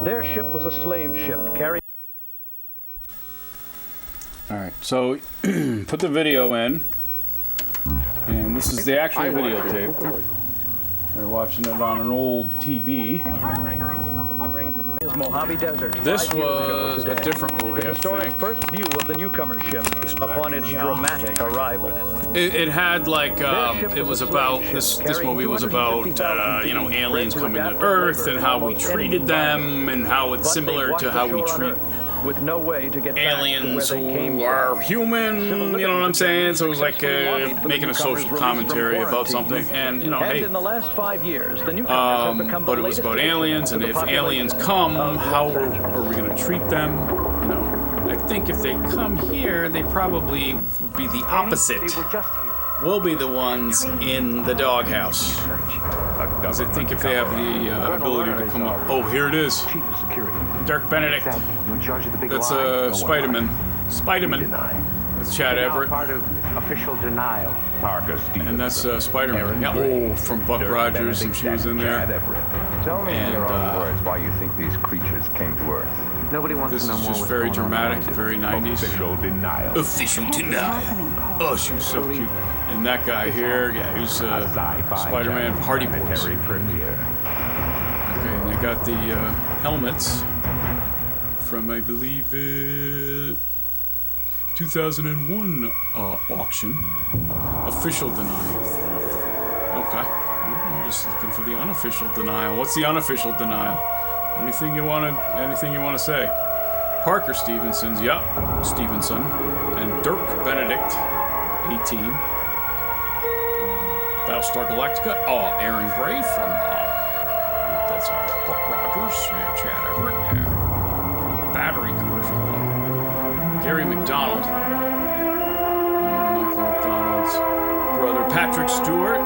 Their ship was a slave ship carrying... All right, so put the video in, and this is the actual videotape. They're watching it on an old TV. Mojave Desert. This was a different movie, I think. First view of the newcomer ship upon its dramatic arrival. It had like it was about this movie was about you know, aliens coming to Earth and how we treated them and how it's similar to how we treat with no way to get aliens who are human, you know what I'm saying? So it was like making a social commentary about something, and you know, hey, in the last 5 years, the newcomers have become but it was about aliens, and if aliens come, how are we going to treat them? You know, I think if they come here, they probably would be the opposite. We'll be the ones in the doghouse. Because I think if they have the ability to come up. Oh, here it is. Dirk Benedict. That's Spider-Man. Spider-Man. That's Chad Everett. Part of official denial. Parker Stevens. And that's Spider-Man. Yeah, oh, from Buck Rogers, and she was in there. Tell me in your own words why you think these creatures came to Earth. Nobody wants to know more. This is just very dramatic, very 90s. Official denial. Official denial. Oh, she was so cute. And that guy here, yeah, he was Spider-Man Hardy Boys. Okay, and they got the helmets from, I believe, 2001 auction. Official denial. Okay. I'm just looking for the unofficial denial. What's the unofficial denial? Anything you want to say? Parker Stevenson's, yep, Stevenson, and Dirk Benedict, 18. Battlestar Galactica. Oh, Aaron Gray from that's Buck Rogers. Yeah, Chad Everett. Yeah, Battery commercial. Gary McDonald. Michael McDonald's brother Patrick Stewart.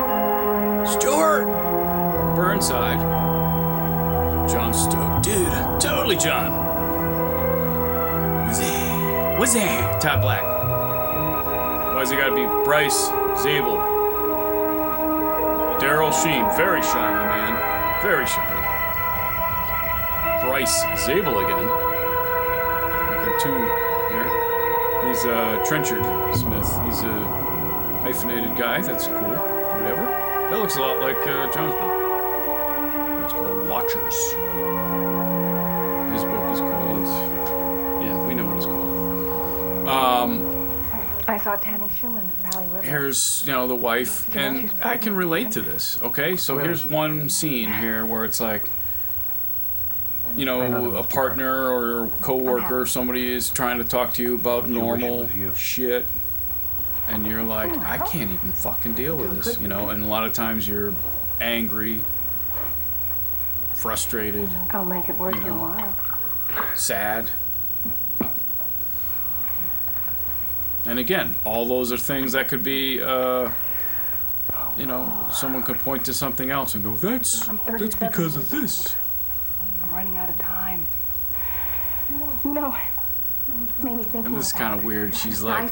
Burnside. John Stokes. Dude, totally John. What's that? Todd Black. Why's it gotta be Bryce Zabel? Daryl Sheen. Very shiny, man. Very shiny. Bryce Zabel again. Making two there. He's Trenchard Smith. He's a hyphenated guy. That's cool. Whatever. That looks a lot like John's book. It's called Watchers. His book is called... Yeah, we know what it's called. I saw Tammy Schumann in Valley River. Here's, you know, the wife, and I can relate to this, okay? So here's one scene here where it's like, you know, a partner or coworker, somebody is trying to talk to you about normal shit, and you're like, I can't even fucking deal with this, you know? And a lot of times you're angry, frustrated. I'll make it worth your while. Sad. And again, all those are things that could be, you know, someone could point to something else and go, that's because of this. I'm running out of time. You know, made me think. And this is kind of weird. She's like,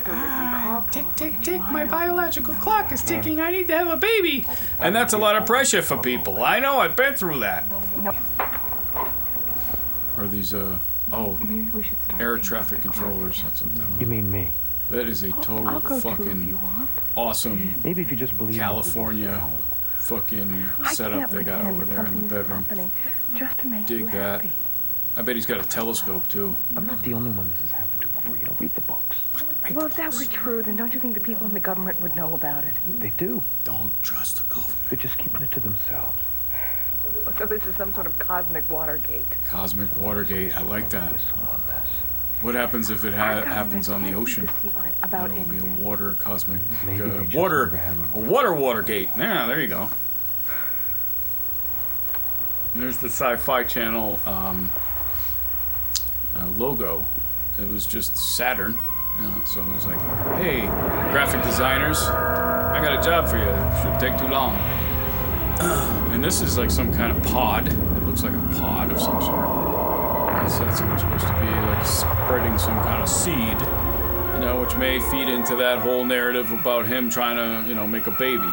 tick, tick, tick, my biological clock is ticking. I need to have a baby. And that's a lot of pressure for people. I know, I've been through that. Are these, air traffic controllers? That's what that was. You mean me? That is a total fucking awesome Maybe if you just believe California fucking setup they got over there in the bedroom. Dig that. I bet he's got a telescope too. I'm not the only one this has happened to before. You know, read the books. Well, if that were true, then don't you think the people in the government would know about it? They do. Don't trust the government. They're just keeping it to themselves. So this is some sort of cosmic Watergate. Cosmic Watergate. I like that. What happens if it happens on the ocean? That will be a water cosmic Watergate. Yeah, there you go. And there's the Sci-Fi Channel logo. It was just Saturn. You know, so it was like, hey, graphic designers, I got a job for you. It shouldn't take too long. And this is like some kind of pod. It looks like a pod of some sort. So that's supposed to be like spreading some kind of seed, you know, which may feed into that whole narrative about him trying to, you know, make a baby.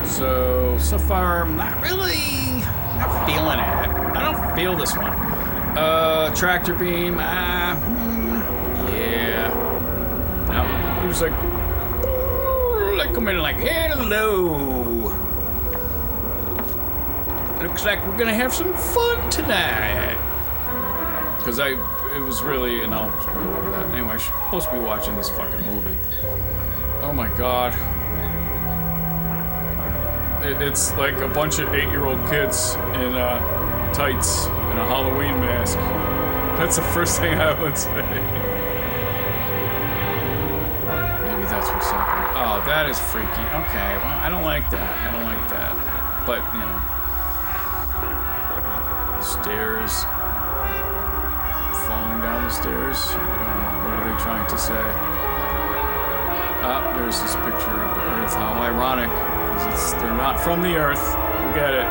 So far, I'm not really I'm not feeling it. I don't feel this one. Tractor beam. Yeah. No, he was like come in like, hello. Looks like we're gonna have some fun tonight. Because it was really, and I'll go over that. Anyway, I'm supposed to be watching this fucking movie. Oh my god. It's like a bunch of 8-year-old kids in tights and a Halloween mask. That's the first thing I would say. Maybe that's what's happening. Oh, that is freaky. Okay, well, I don't like that. I don't like that. But, you know. Stairs. Falling down the stairs. I don't know. What are they trying to say? There's this picture of the Earth. How ironic. Because they're not from the Earth. We get it.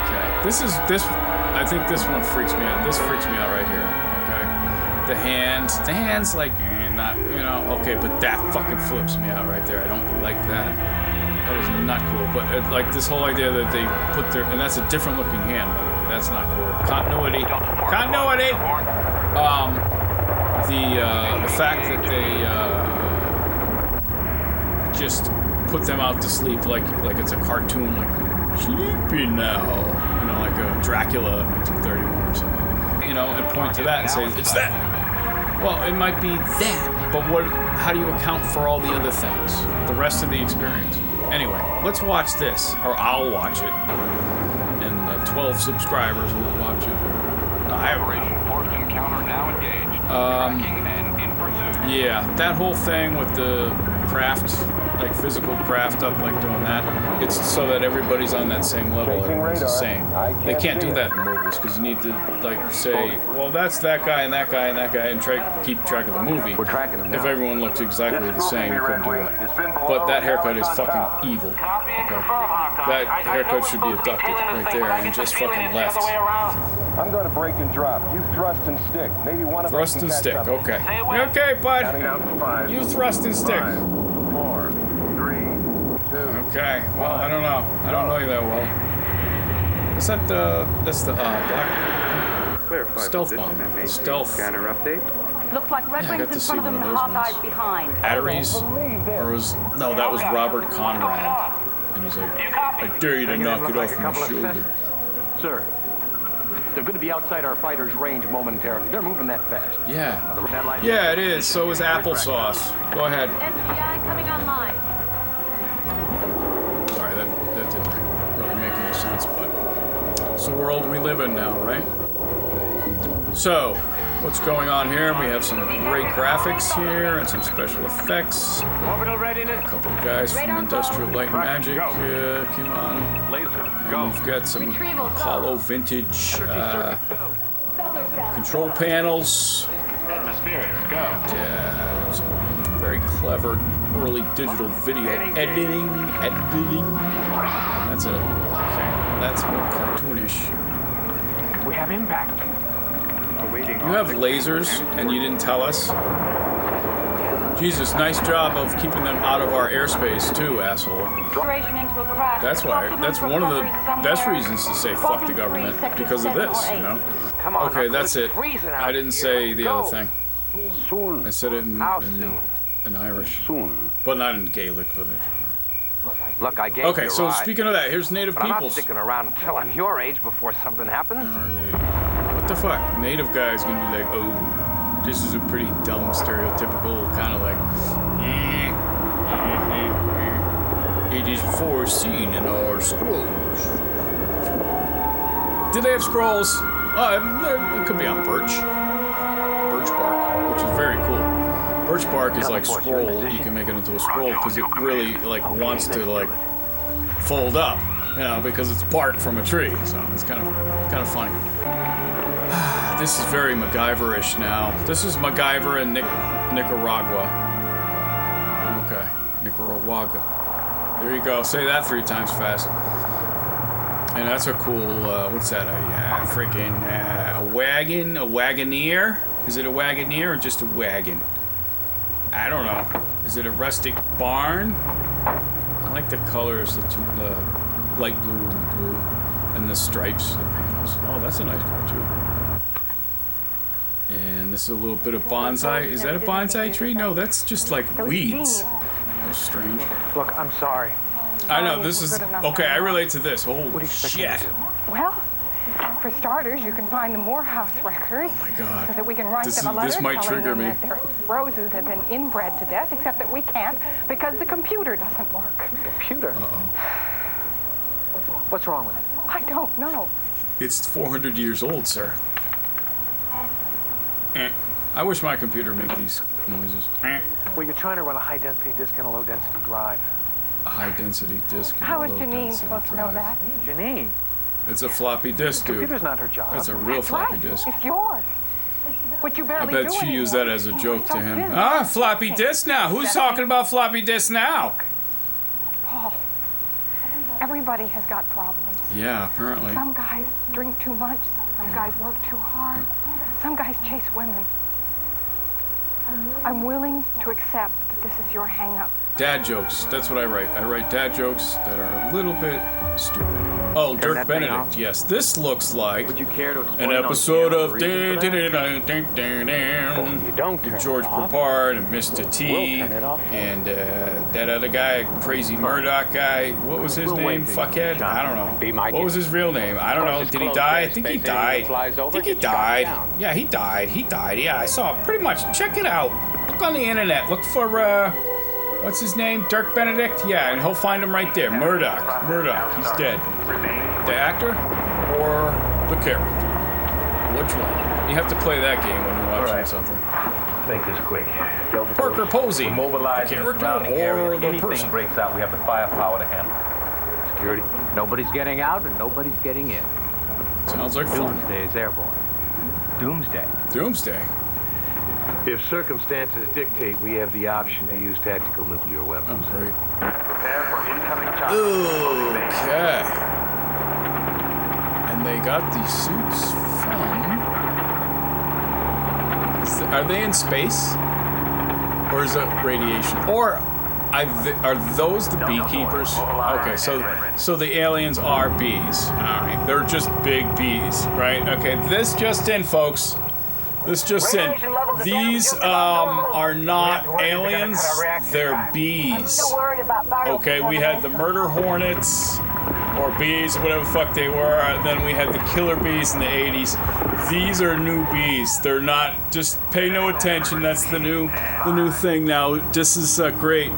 Okay. I think this one freaks me out. This freaks me out right here. Okay. The hands like, not, you know, okay, but that fucking flips me out right there. I don't like that. That is not cool. But like this whole idea that they put their, and that's a different looking hand, by the way. That's not cool. Continuity. The fact that they just put them out to sleep like it's a cartoon, like sleepy now, you know, like a Dracula 1931 or something, you know, and point to that and say it's that. Well, it might be that, but how do you account for all the other things, the rest of the experience? Anyway, let's watch this, or I'll watch it, and 12 subscribers will watch it. Yeah, that whole thing with the craft, like physical craft up, like doing that, it's so that everybody's on that same level, everyone's the same. They can't do that in movies, because you need to, like, say, well, that's that guy and that guy and that guy, and keep track of the movie. If everyone looks exactly the same, you couldn't do that. But that haircut is fucking evil. Okay? That haircut should be abducted right there, and just fucking left. I'm going to break and drop. You thrust and stick. Maybe one of us Thrust and stick, okay. Okay, bud. You thrust and stick. 5, 4, 3, 2. Okay, well, I don't know. I don't know you that well. Is that that's the black stealth bomb. Stealth. Scanner update. Looks like Red I Wings got to in see front of one them of and those Hawkeye's ones. behind. Batteries? Or no, that was Robert Conrad. And he's like, I dare you to knock it off my shoulder. Sir, they're going to be outside our fighters' range momentarily. They're moving that fast. Yeah. Yeah, it is. So is applesauce. Go ahead. NPI coming online. Sorry, that didn't really make any sense, but it's the world we live in now, right? So, what's going on here? We have some great graphics here and some special effects. Orbital readiness. A couple of guys from Industrial Light and Magic came on. And we've got some Apollo vintage control panels. And some very clever early digital video editing. And that's that's more cartoonish. We have impact. You have lasers, and you didn't tell us. Jesus, nice job of keeping them out of our airspace too, asshole. That's why. That's one of the best reasons to say fuck the government, because of this, you know. Okay, that's it. I didn't say the other thing. Soon. I said it in Irish. Soon. Well, not in Gaelic, but Look, I gave okay, you a so ride, speaking of that, here's native but I'm not peoples. sticking around until I'm your age before something happens. What the fuck? Native guy's gonna be like, oh, this is a pretty dumb, stereotypical kind of like, it is foreseen in our scrolls. Did they have scrolls? It could be on birch bark, which is very cool. Birch bark is like scroll. You can make it into a scroll because it really like wants to like fold up, you know, because it's bark from a tree. So it's kind of funny. This is very MacGyver-ish now. This is MacGyver in Nicaragua. Okay, Nicaragua. There you go. Say that 3 times fast. And that's a cool. What's that? A wagon? A wagoneer? Is it a wagoneer or just a wagon? I don't know. Is it a rustic barn? I like the colors, the light blue and the blue, and the stripes, the panels. Oh, that's a nice car too. And this is a little bit of bonsai. Is that a bonsai tree? No, that's just like weeds. That's strange. Look, I'm sorry. I know, this is... Okay, I relate to this. Holy shit. Well, for starters, you can find the Morehouse records. Oh my God. So that we can write them a letter this might telling trigger them me. that their roses have been inbred to death, except that we can't because the computer doesn't work. Computer? Uh-oh. What's wrong with it? I don't know. It's 400 years old, sir. I wish my computer made these noises. Well, you're trying to run a high-density disk and a low-density drive. A high-density disk and How a is Janine low-density supposed to know drive. that? Janine? It's a floppy disk, dude. Computer's not her job. That's a real floppy Right. disk. It's yours. Which you I barely bet do she used anymore. that as a You joke were so to him. busy. Ah, floppy disk now. Who's talking about floppy disk now? Paul, everybody has got problems. Yeah, apparently. Some guys drink too much. Some guys work too hard. Some guys chase women. I'm willing to accept that this is your hang-up. Dad jokes. That's what I write. I write dad jokes that are a little bit stupid. Oh, Turn Dirk that thing Benedict. off. Yes, this looks like Would you care to explain an on episode camera of the reason for Dun-dun-dun-dun-dun-dun. You don't turn with it George off. Papard and Mr. T We'll turn it off. and that other guy, crazy Murdoch guy. What was his We'll name? wait till you Fuckhead? John. I don't know. Be my What was guest. his real name? I don't know. It's Did he closed die? there. I think he Space alien died. flies I over, think he gets shot died. down. Yeah, he died. He died. Yeah, I saw it. Pretty much. Check it out. Look on the internet. Look for what's his name? Dirk Benedict? Yeah, and he'll find him right there. Murdoch. Murdoch. He's dead. The actor or the character? Which one? You have to play that game when you're watching Right. something. Make this quick. Parker Posey. Mobilize The the character surrounding or area. the Anything person? breaks out, we have the firepower to handle it. Security. Nobody's getting out and nobody's getting in. Sounds like fun. Doomsday is airborne. Doomsday. Doomsday. If circumstances dictate, we have the option to use tactical nuclear Oh, weapons. great. Prepare for incoming charge. Okay. And they got these suits from... Are they in space? Or is it radiation? Or are those the beekeepers? Okay, so the aliens are bees. Alright, they're just big bees, right? Okay, this just in, folks. This just in. These are not aliens, they're bees. Okay, we had the murder hornets, or bees, whatever the fuck they were, and then we had the killer bees in the 80s. These are new bees. They're not, just pay no attention, that's the new thing now. This is great.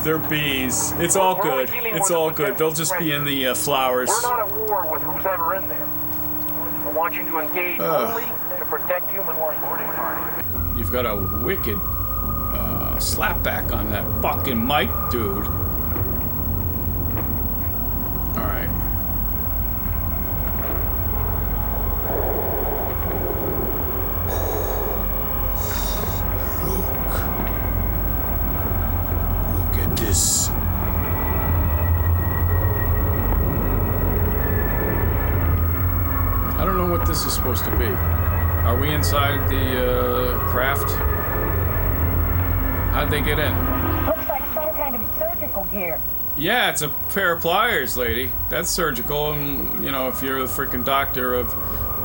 They're bees. It's all good. It's all good. They'll just be in the flowers. We're not at war with who's ever in there. I want you to engage only to protect human life. You've got a wicked slapback on that fucking mic, dude. Alright. Look at this. I don't know what this is supposed to be. Are we inside the craft? How'd they get in? Looks like some kind of surgical gear. Yeah, it's a pair of pliers, lady. That's surgical, and, you know, if you're the freaking doctor of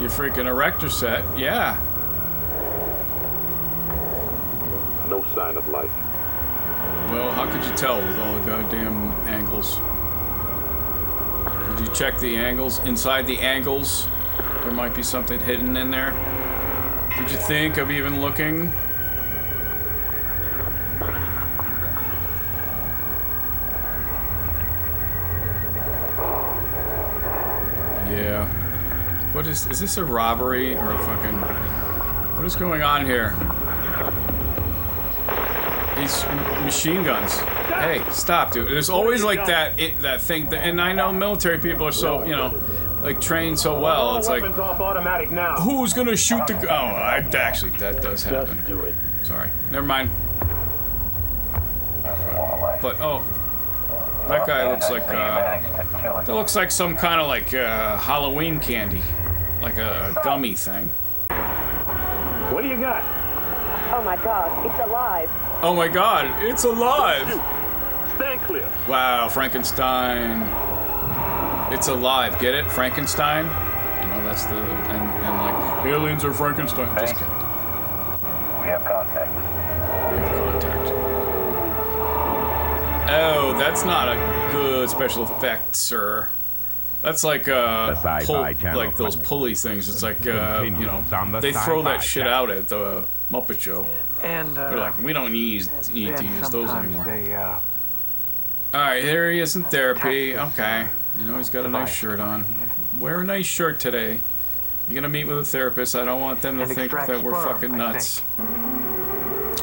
your freaking erector set, yeah. No sign of life. Well, how could you tell with all the goddamn angles? Did you check the angles? Inside the angles, there might be something hidden in there. Did you think of even looking? Yeah. What is this a robbery or a fucking... What is going on here? These machine guns. Hey, stop, dude. There's always like that thing, and I know military people are so, you know, like trained so well. It's like, Off automatic now. who's gonna shoot the? Actually, that does happen. Just do it. Sorry, never mind. But that guy looks like that looks like some kind of like Halloween candy, like a gummy thing. What do you got? Oh my God, it's alive. Oh my God, it's alive! Stand clear. Wow, Frankenstein. It's alive. Get it? Frankenstein? You know, that's the... And like, aliens are Frankenstein. Just kidding. We have contact. We have contact. Oh, that's not a good special effect, sir. That's like like those pulley things. It's like you know, they throw that shit out at the Muppet Show. And they're like, we don't need to use those anymore. They, all right, here he is in therapy. Okay, you know he's got a nice shirt on. Wear a nice shirt today. You're gonna meet with a therapist. I don't want them to think that we're fucking nuts.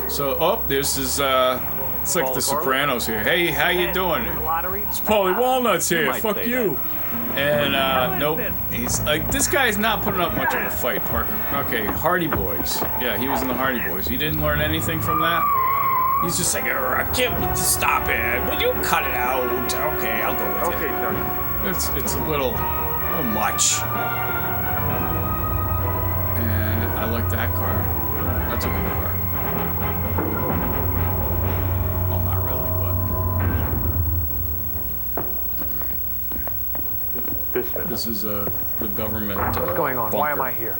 So, oh, this is it's like the Sopranos here. Hey, how you doing? It's Paulie Walnuts here. Fuck you. And nope, he's like, this guy's not putting up much of a fight, Parker. Okay, Hardy Boys. Yeah, he was in the Hardy Boys. He didn't learn anything from that. He's just like, I can't stop it. Will you cut it out? Okay, I'll go with it. It's a little much. And I like that car. That's a good car. Well, not really, but. This is the government. What's going on? Bunker. Why am I here?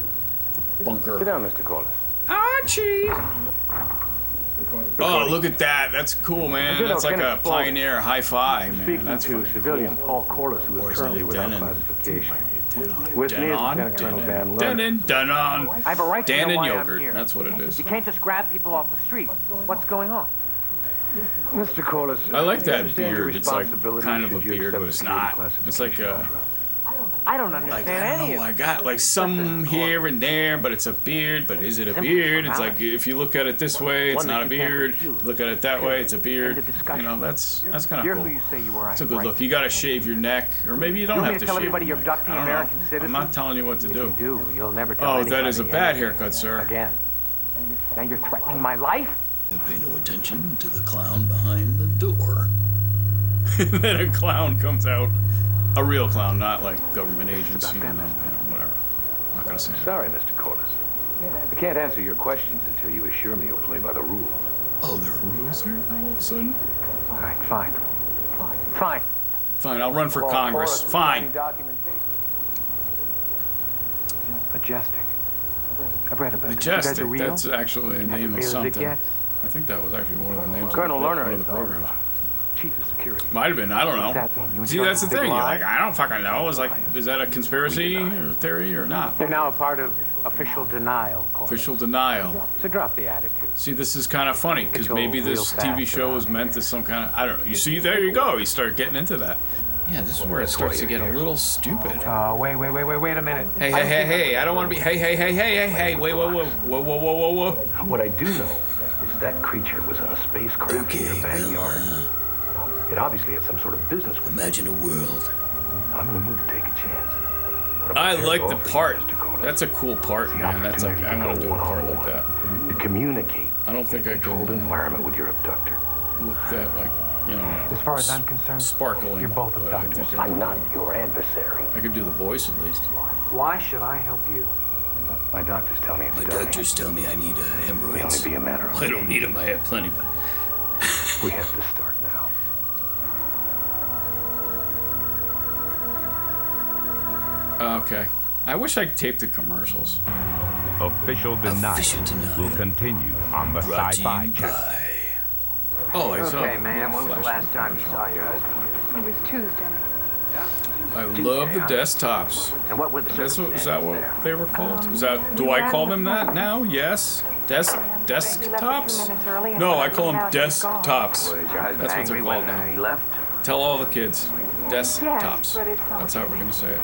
Bunker. Sit down, Mr. Corliss. Archie! Oh, look at that. That's cool, man. That's like a pioneer high-five, man. Speaking That's to civilian Paul Corliss, who is currently without classification. With me is Lieutenant Colonel Dan Lerner. I have a right to know why I'm yogurt. here. That's what it is. You can't just grab people off the street. What's going on? Mr. Corliss, I like that beard. It's like kind of a beard, but it's not. It's like a... I don't understand any of it. I got like some here and there, but it's a beard. But is it a beard? It's like if you look at it this way, it's not a beard. If you look at it that way, it's a beard. You know, that's kind of cool. It's a good look. You got to shave your neck, or maybe you don't have to shave your neck. You're abducting American citizens? I'm not telling you what to do. You'll never tell Oh, that is a bad haircut, sir. Again. Now you're threatening my life? Pay no attention to the clown behind the door. Then a clown comes out. A real clown, not like government agents, you know, whatever. I'm not gonna say that. Sorry, Mr. Corliss. I can't answer your questions until you assure me you'll play by the rules. Oh, there are rules here all of a sudden? All right, fine. Fine. Fine, I'll run for Congress. Fine. Majestic. I've read about it. Majestic, that's actually a name of something. I think that was actually one of the names of one of the programs. Chief of Security. Might have been, I don't know. See, that's the thing. You're like, I don't fucking know. It's like, is that a conspiracy or theory or not? They're now a part of official denial, Corliss. Official denial. So drop the attitude. See, this is kind of funny, because maybe this TV show was meant as some kind of, I don't know. You see, there you go. You start getting into that. Yeah, this is where it starts to get a little stupid. Wait a minute. Hey, I don't want to be, hey, wait, whoa. What I do know is that creature was on a spacecraft in your backyard. It obviously had some sort of business with Imagine a world. I'm in a mood to take a chance. I like the part. That's a cool part, man. That's like, I want to do a part like that. To communicate. I don't think I could controlled environment with your abductor. Look that, like, you know, as far as I'm concerned, sparkling. You're both abductors. I'm not your adversary. I could do the voice at least. Why should I help you? My doctors tell me it's My doctors tell me I need a hemorrhoid. It'll only be a matter of I don't need them. I have plenty, but we have to start now. Okay. I wish I taped the commercials. Official Denial will continue on the Sci-Fi Channel. Oh, I saw. Okay, ma'am. When was the last time you saw your husband? It was Tuesday. I love the desktops. And what were the Is that what they were called? Is that? Do I call them that now? Yes. Desktops? No, I call them desktops. That's what they're called now. He left? Tell all the kids. Desktops. That's how we're gonna say it.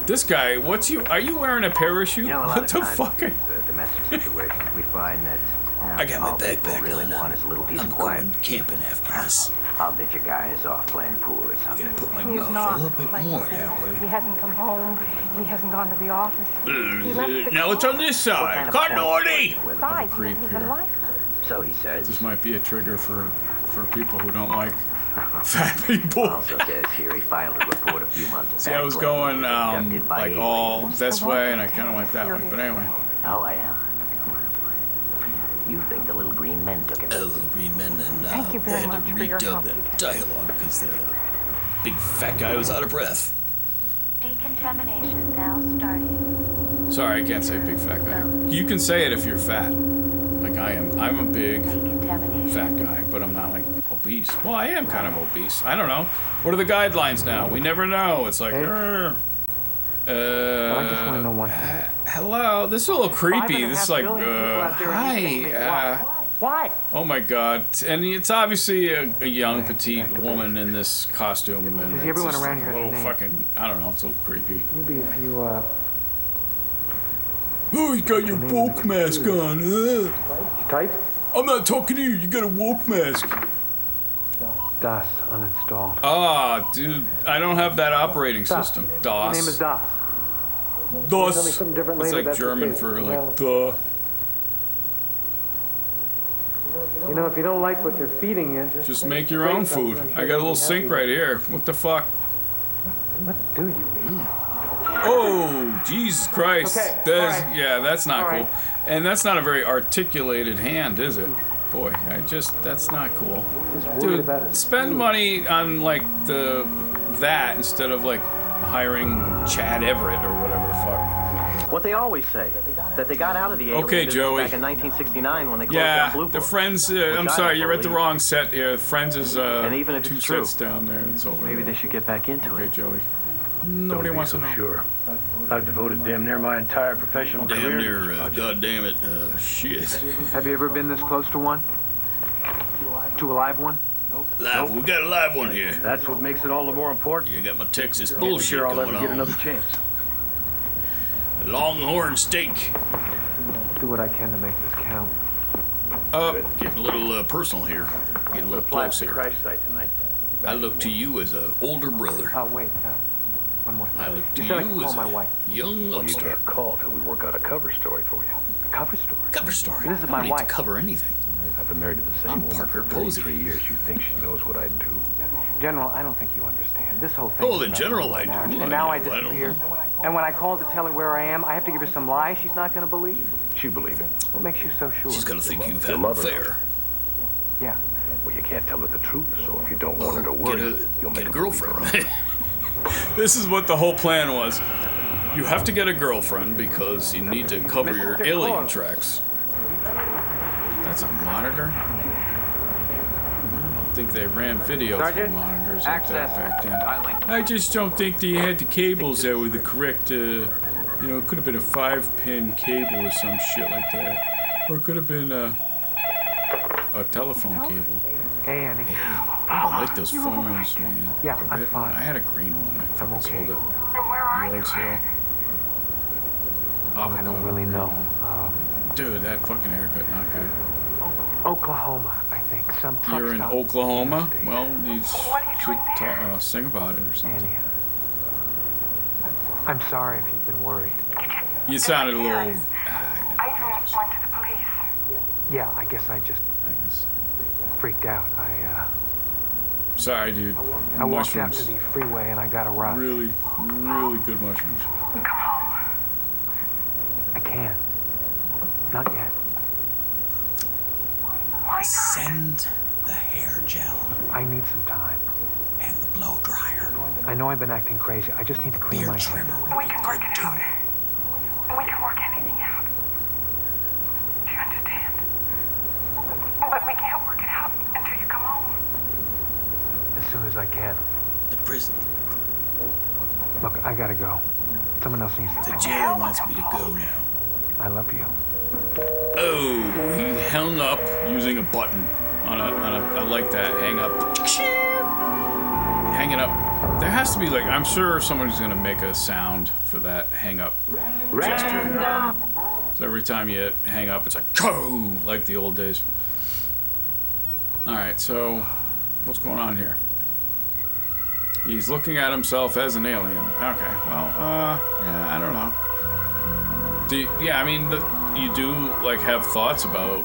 This guy, are you wearing a parachute? You know, What the fuck? Domestic situation. We find that I got my backpack really on. want is a little piece I'm of quiet. going camping after this. I'll bet your guy is off playing pool or something. I'm gonna put my He's mouth not a little bit playing more pool. that way. He hasn't come home. He hasn't gone to the office. He left the Now it's on this side. Continuity! Besides, he creep doesn't even here. like her. So he says. This might be a trigger for people who don't like fat people. Also says here he filed a report a few months See, back. I was going like all this way, and I kind of went that way. But anyway. Oh, I am. You think the little green men took him? The little green men, and Thank you they very had much to for your redub help, the Detective. dialogue because the big fat guy was out of breath. Decontamination now starting. Sorry, I can't say big fat guy. You can say it if you're fat. Like I am. I'm a big fat guy, but I'm not like obese. Well, I am kind of obese. I don't know. What are the guidelines now? We never know. It's like, I just want to know one thing. Hello. This is a little creepy. This is like, hi. Why? Oh my God! And it's obviously a young petite woman in this costume, and it's everyone just around like here a has a little name. fucking. I don't know. It's a little creepy. Maybe if you Oh, you got your woke mask on. Type? I'm not talking to you. You got a woke mask. DOS uninstalled. Ah, dude, I don't have that operating system. DOS. Your name is DOS. DOS. Tell me something different It's later, like that's German okay. for Well, like the. You know, if you don't like what they're feeding you, Just make your own food. I got a little sink right here. What the fuck? What do you mean? Oh, Jesus Christ. Okay, That's, all right. yeah, that's not All cool. right. And that's not a very articulated hand, is it? Boy, that's not cool. worried about Dude, it. spend money on like that instead of like hiring Chad Everett or whatever the fuck. What they always say, that they got out of the alien Okay, business Joey. back in 1969 when they closed down Yeah, Blue the Book, Friends, which I'm I sorry, don't you're at the believe. wrong set here. Friends is And even if two it's true, sets down there. It's over maybe there. they should get back into Okay, it. Joey. Nobody wants to know. Sure. I've devoted damn near my entire professional Damn career. near, God damn it, shit. Have you ever been this close to one? To a live one? Live, we got a live one here. That's what makes it all the more important. You got my Texas I'm bullshit sure I'll going ever get on. another chance. Longhorn steak. Do what I can to make this count. Getting a little personal here. Getting a little close here. Crash site tonight. I look to you as an older brother. Oh, wait. One more thing. I look to You said I could you call as my a wife. young Well, you upstart. can't call till we work out a cover story for you. A cover story? Cover story. This is I don't my need wife. to cover anything. I've been married to the same I'm woman Parker for Posey. 33 years. You think she knows what I do? General, I don't think you understand. This whole thing. Oh, is in about general, my I do. marriage. I And now I don't disappear. know. And when I call to tell her where I am, I have to give her some lie she's not going to believe. She believe it. What makes you so sure? She's gonna think you've You had an love her. affair. Yeah. Well, you can't tell her the truth, so if you don't want her to worry, you'll make Get a her believe her. girlfriend. This is what the whole plan was. You have to get a girlfriend because you need to cover your alien tracks. That's a monitor? I don't think they ran video through Sergeant, monitors like that back then. Dialing. I just don't think they had the cables that were the correct, it could have been a 5-pin cable or some shit like that. Or it could have been a telephone cable. Hey, Annie. I don't like those phones, man. Yeah, The I'm red fine. one. I had a green one. I fucking okay. sold it. Where are you? Yard sale. I don't really know. Dude, that fucking haircut, not good. Oklahoma, I think. Some truck You're in stop. Oklahoma? Well, you should sing about it or something. Annie. I'm sorry if you've been worried. You sounded a little... I even went to the police. Yeah, I guess I just freaked out. Sorry, dude. I walked out to Mushrooms. the freeway and I got a ride. Really, really good mushrooms. Come home. I can't. Not yet. Why not? Send the hair gel I need some time. and the blow dryer. I know I've been acting crazy. I just need to clear Beard my trimmer head. would We be can good work it too. out. We can work anything out. Do you understand? But we can't work it out until you come home. As soon as I can. The prison. Look, I gotta go. Someone else needs to The talk. jail wants me to go now. I love you. Oh, he hung up using a button on a I like that, hang up. Hang it up. There has to be like, I'm sure somebody's gonna make a sound for that hang up gesture. So every time you hang up, it's like, "Go!" like the old days. Alright, so what's going on here? He's looking at himself as an alien. Okay, well, yeah, I don't know. I mean, you do like have thoughts about,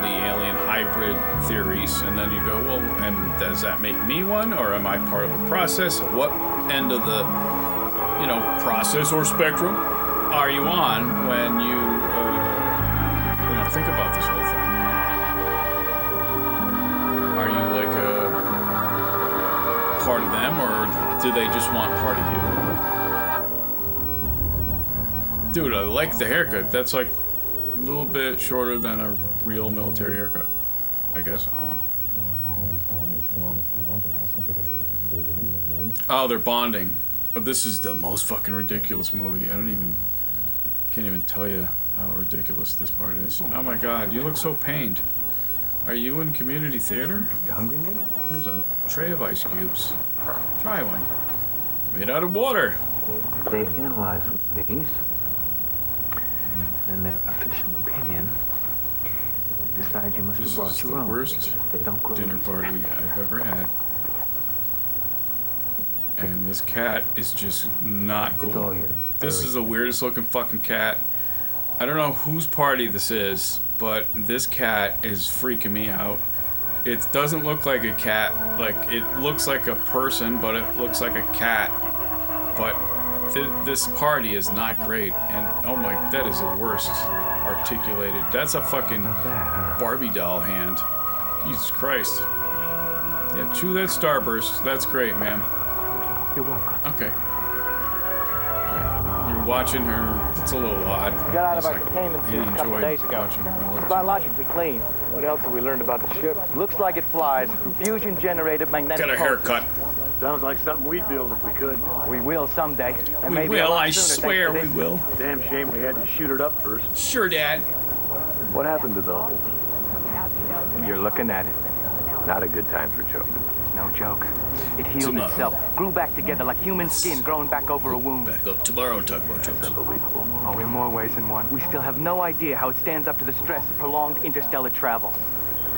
the alien hybrid theories, and then you go, well, and does that make me one, or am I part of a process? What end of the, process or spectrum are you on when you, think about this whole thing? Are you like a part of them, or do they just want part of you? Dude, I like the haircut. That's like a little bit shorter than a real military haircut. I guess. I don't know. Oh, they're bonding. Oh, this is the most fucking ridiculous movie. Can't even tell you how ridiculous this part is. Oh my god, you look so pained. Are you in community theater? You hungry, man? There's a tray of ice cubes. Try one. Made out of water. They analyze these. In their official opinion, decide you must have brought your own. This is the worst dinner party I've ever had. And this cat is just not cool. This is the weirdest looking fucking cat. I don't know whose party this is, but this cat is freaking me out. It doesn't look like a cat. Like, it looks like a person, but it looks like a cat. But this party is not great. And oh my, that is the worst articulated. That's a fucking Barbie doll hand. Jesus Christ. Yeah, chew that Starburst. That's great, man. You're welcome. Okay. You're watching her. It's a little odd. We got out of our containment suit a couple days ago. It's biologically clean. What else have we learned about the ship? Looks like it flies through fusion-generated magnetic Got a haircut. Sounds like something we'd build if we could. We will someday. And we will, I swear we will. Damn shame we had to shoot it up first. Sure, Dad. What happened to the hole? You're looking at it. Not a good time for joking. It's no joke. It healed itself, grew back together like human skin growing back over a wound. Back up tomorrow and talk about jokes. Oh, in more ways than one. We still have no idea how it stands up to the stress of prolonged interstellar travel.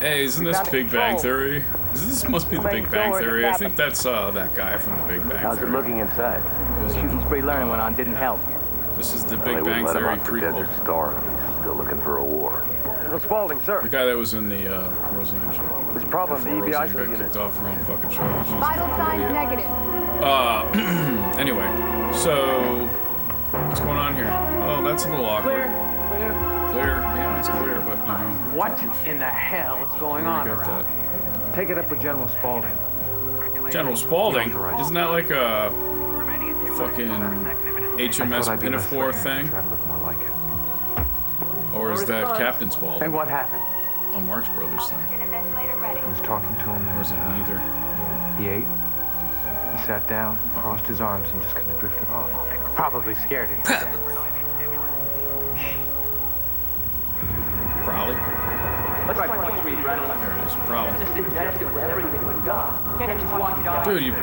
Hey, isn't this Big Bang Theory? This must be the Big Bang Theory. I think that's that guy from the Big Bang Theory. How's it looking inside? The shooting spree learning went on didn't help. This is the Big Bang Theory prequel. Still looking for a war. General Spaulding, sir. The guy that was in the Rosie Angel. This problem, the EBI got unit. kicked off her own fucking show. Vital signs negative. Anyway, so what's going on here? Oh, that's a little awkward. Clear. Yeah, it's clear, but you know. What in the hell is going on around here? Take it up with General Spaulding. General Spaulding? Isn't that like a fucking HMS Pinafore thing? Or is that Captain Spaulding? Hey, what happened? A Marx Brothers thing. I was talking to him. Or is it neither? He ate. He sat down, crossed his arms, and just kind of drifted off. Probably scared him. Probably. Let's try point 3 right on. There it is. Probably. Just ingest it with everything we've got. Can't just watch it all. Dude, you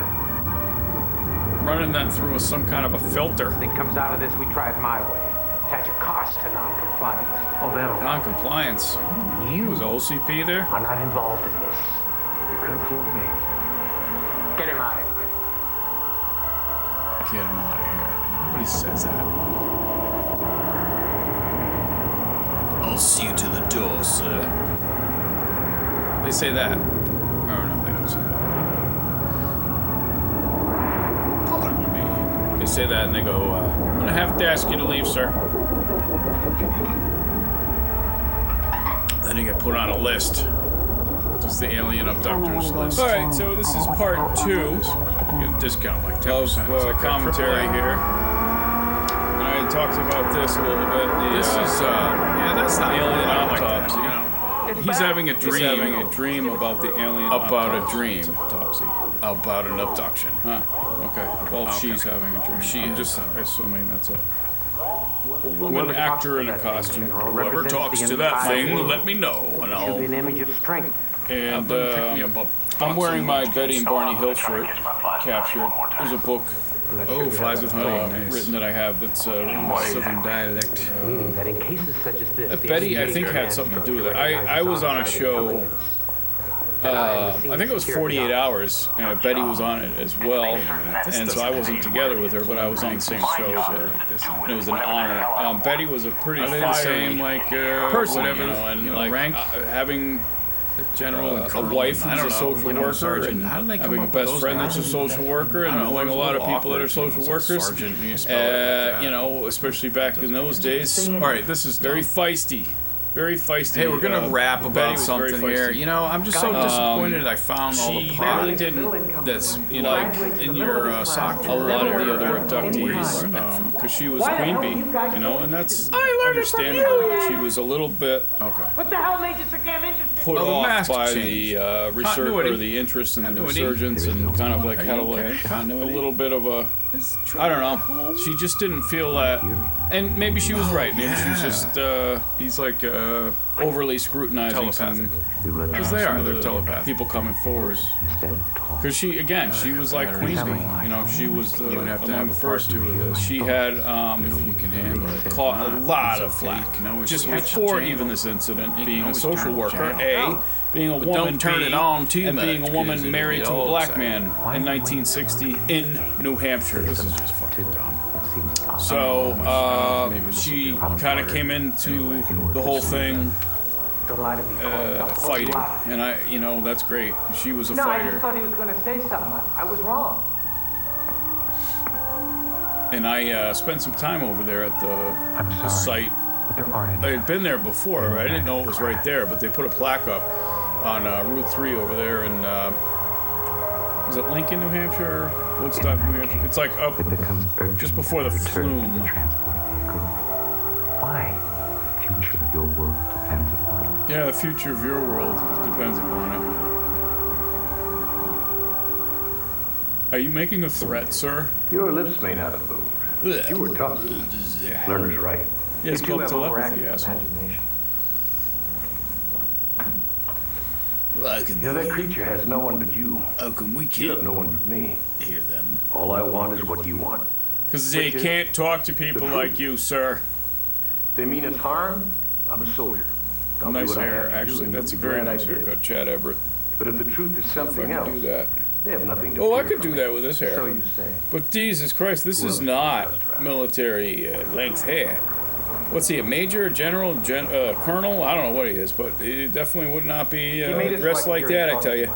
running that through with some kind of a filter. Thing comes out of this, we drive my way. Attach a cost to non-compliance. Oh, that'll. Non-compliance. You was OCP there? I'm not involved in this. You couldn't fool me. Get him out of here. Get him out of here. Nobody says that. I'll see you to the door, sir. They say that. Oh, no, they don't say that. Pardon me. They say that and they go, I'm gonna have to ask you to leave, sir. Then you get put on a list. It's the alien abductors list. Alright, so this is part 2. You get a discount like 10%. It's a commentary here. And I talked about this a little bit. This is, yeah, that's not alien autopsy. You know, he's having a dream. He's having a dream about the alien autopsy. About an abduction. Huh. Okay. Well, she's having a dream. I'm just assuming that's a woman actor in a costume. Whoever talks to that thing, let me know, and I'll. An image of strength. And I'm wearing my Betty and Barney Hill shirt, captured. There's a book. Oh, Flies with Honey, written that I have that's Southern dialect. That in cases such as this, Betty, I think, had something to do with it. I was on a show. I think it was 48 Hours, and Betty was on it as well, and so I wasn't together with her, but I was on the same show as her, and it was an honor. Betty was a pretty fiery person, you know, and like having a wife who's a social worker, and having a best friend that's a social worker, and knowing a lot of people that are social workers, you know, especially back in those days. All right, this is very feisty. very feisty. Hey, we're gonna rap about something here. You know, I'm just so disappointed. I found all the pot. Really didn't. That's Like in your sock. A lot of the other abductees, because she was queen bee. You know, and that's understandable. She was a little bit What the hell made you so damn interested? put off by the research or the interest in the resurgence, and kind of like had a little bit of a, I don't know. She just didn't feel that, and maybe she was right. Maybe she was just he's like overly scrutinizing something, because they're telepathic. People coming forward. Because she was like queen bee. You know, she was among the first two of this. She had if you can handle it, caught a lot of flack. Just before even this incident, being a social worker, being a woman, and being a woman married to a black man in 1960 in New Hampshire. This is just fucking dumb. So she kind of came into the whole thing fighting, and that's great. She was a fighter. I just thought he was going to say something. I was wrong. And I spent some time over there at the site. I had been there before. Right? I didn't know it was right there, but they put a plaque up on Route 3 over there in, is it Lincoln, New Hampshire? Woodstock, New Hampshire? It's like up just before the flume. Why? The future of your world depends upon it. Yeah, the future of your world depends upon it. Are you making a threat, sir? Your lips may not have moved. You were tough. Learner's right. Yeah, it's called telepathy, asshole. Well, that creature has no one but you. How can we kill? You have no one but me. Hear them. All I want is what you want. Because they can't talk to people like you, sir. They mean us harm. I'm a soldier. Nice hair, actually. That's a very nice haircut, Chad Everett. But if the truth is something else, do that. They have nothing to Oh, I could do that with this hair. So you say. But Jesus Christ, this is not military length hair. What's he, a major, a general, colonel? I don't know what he is, but he definitely would not be dressed like that, I tell you.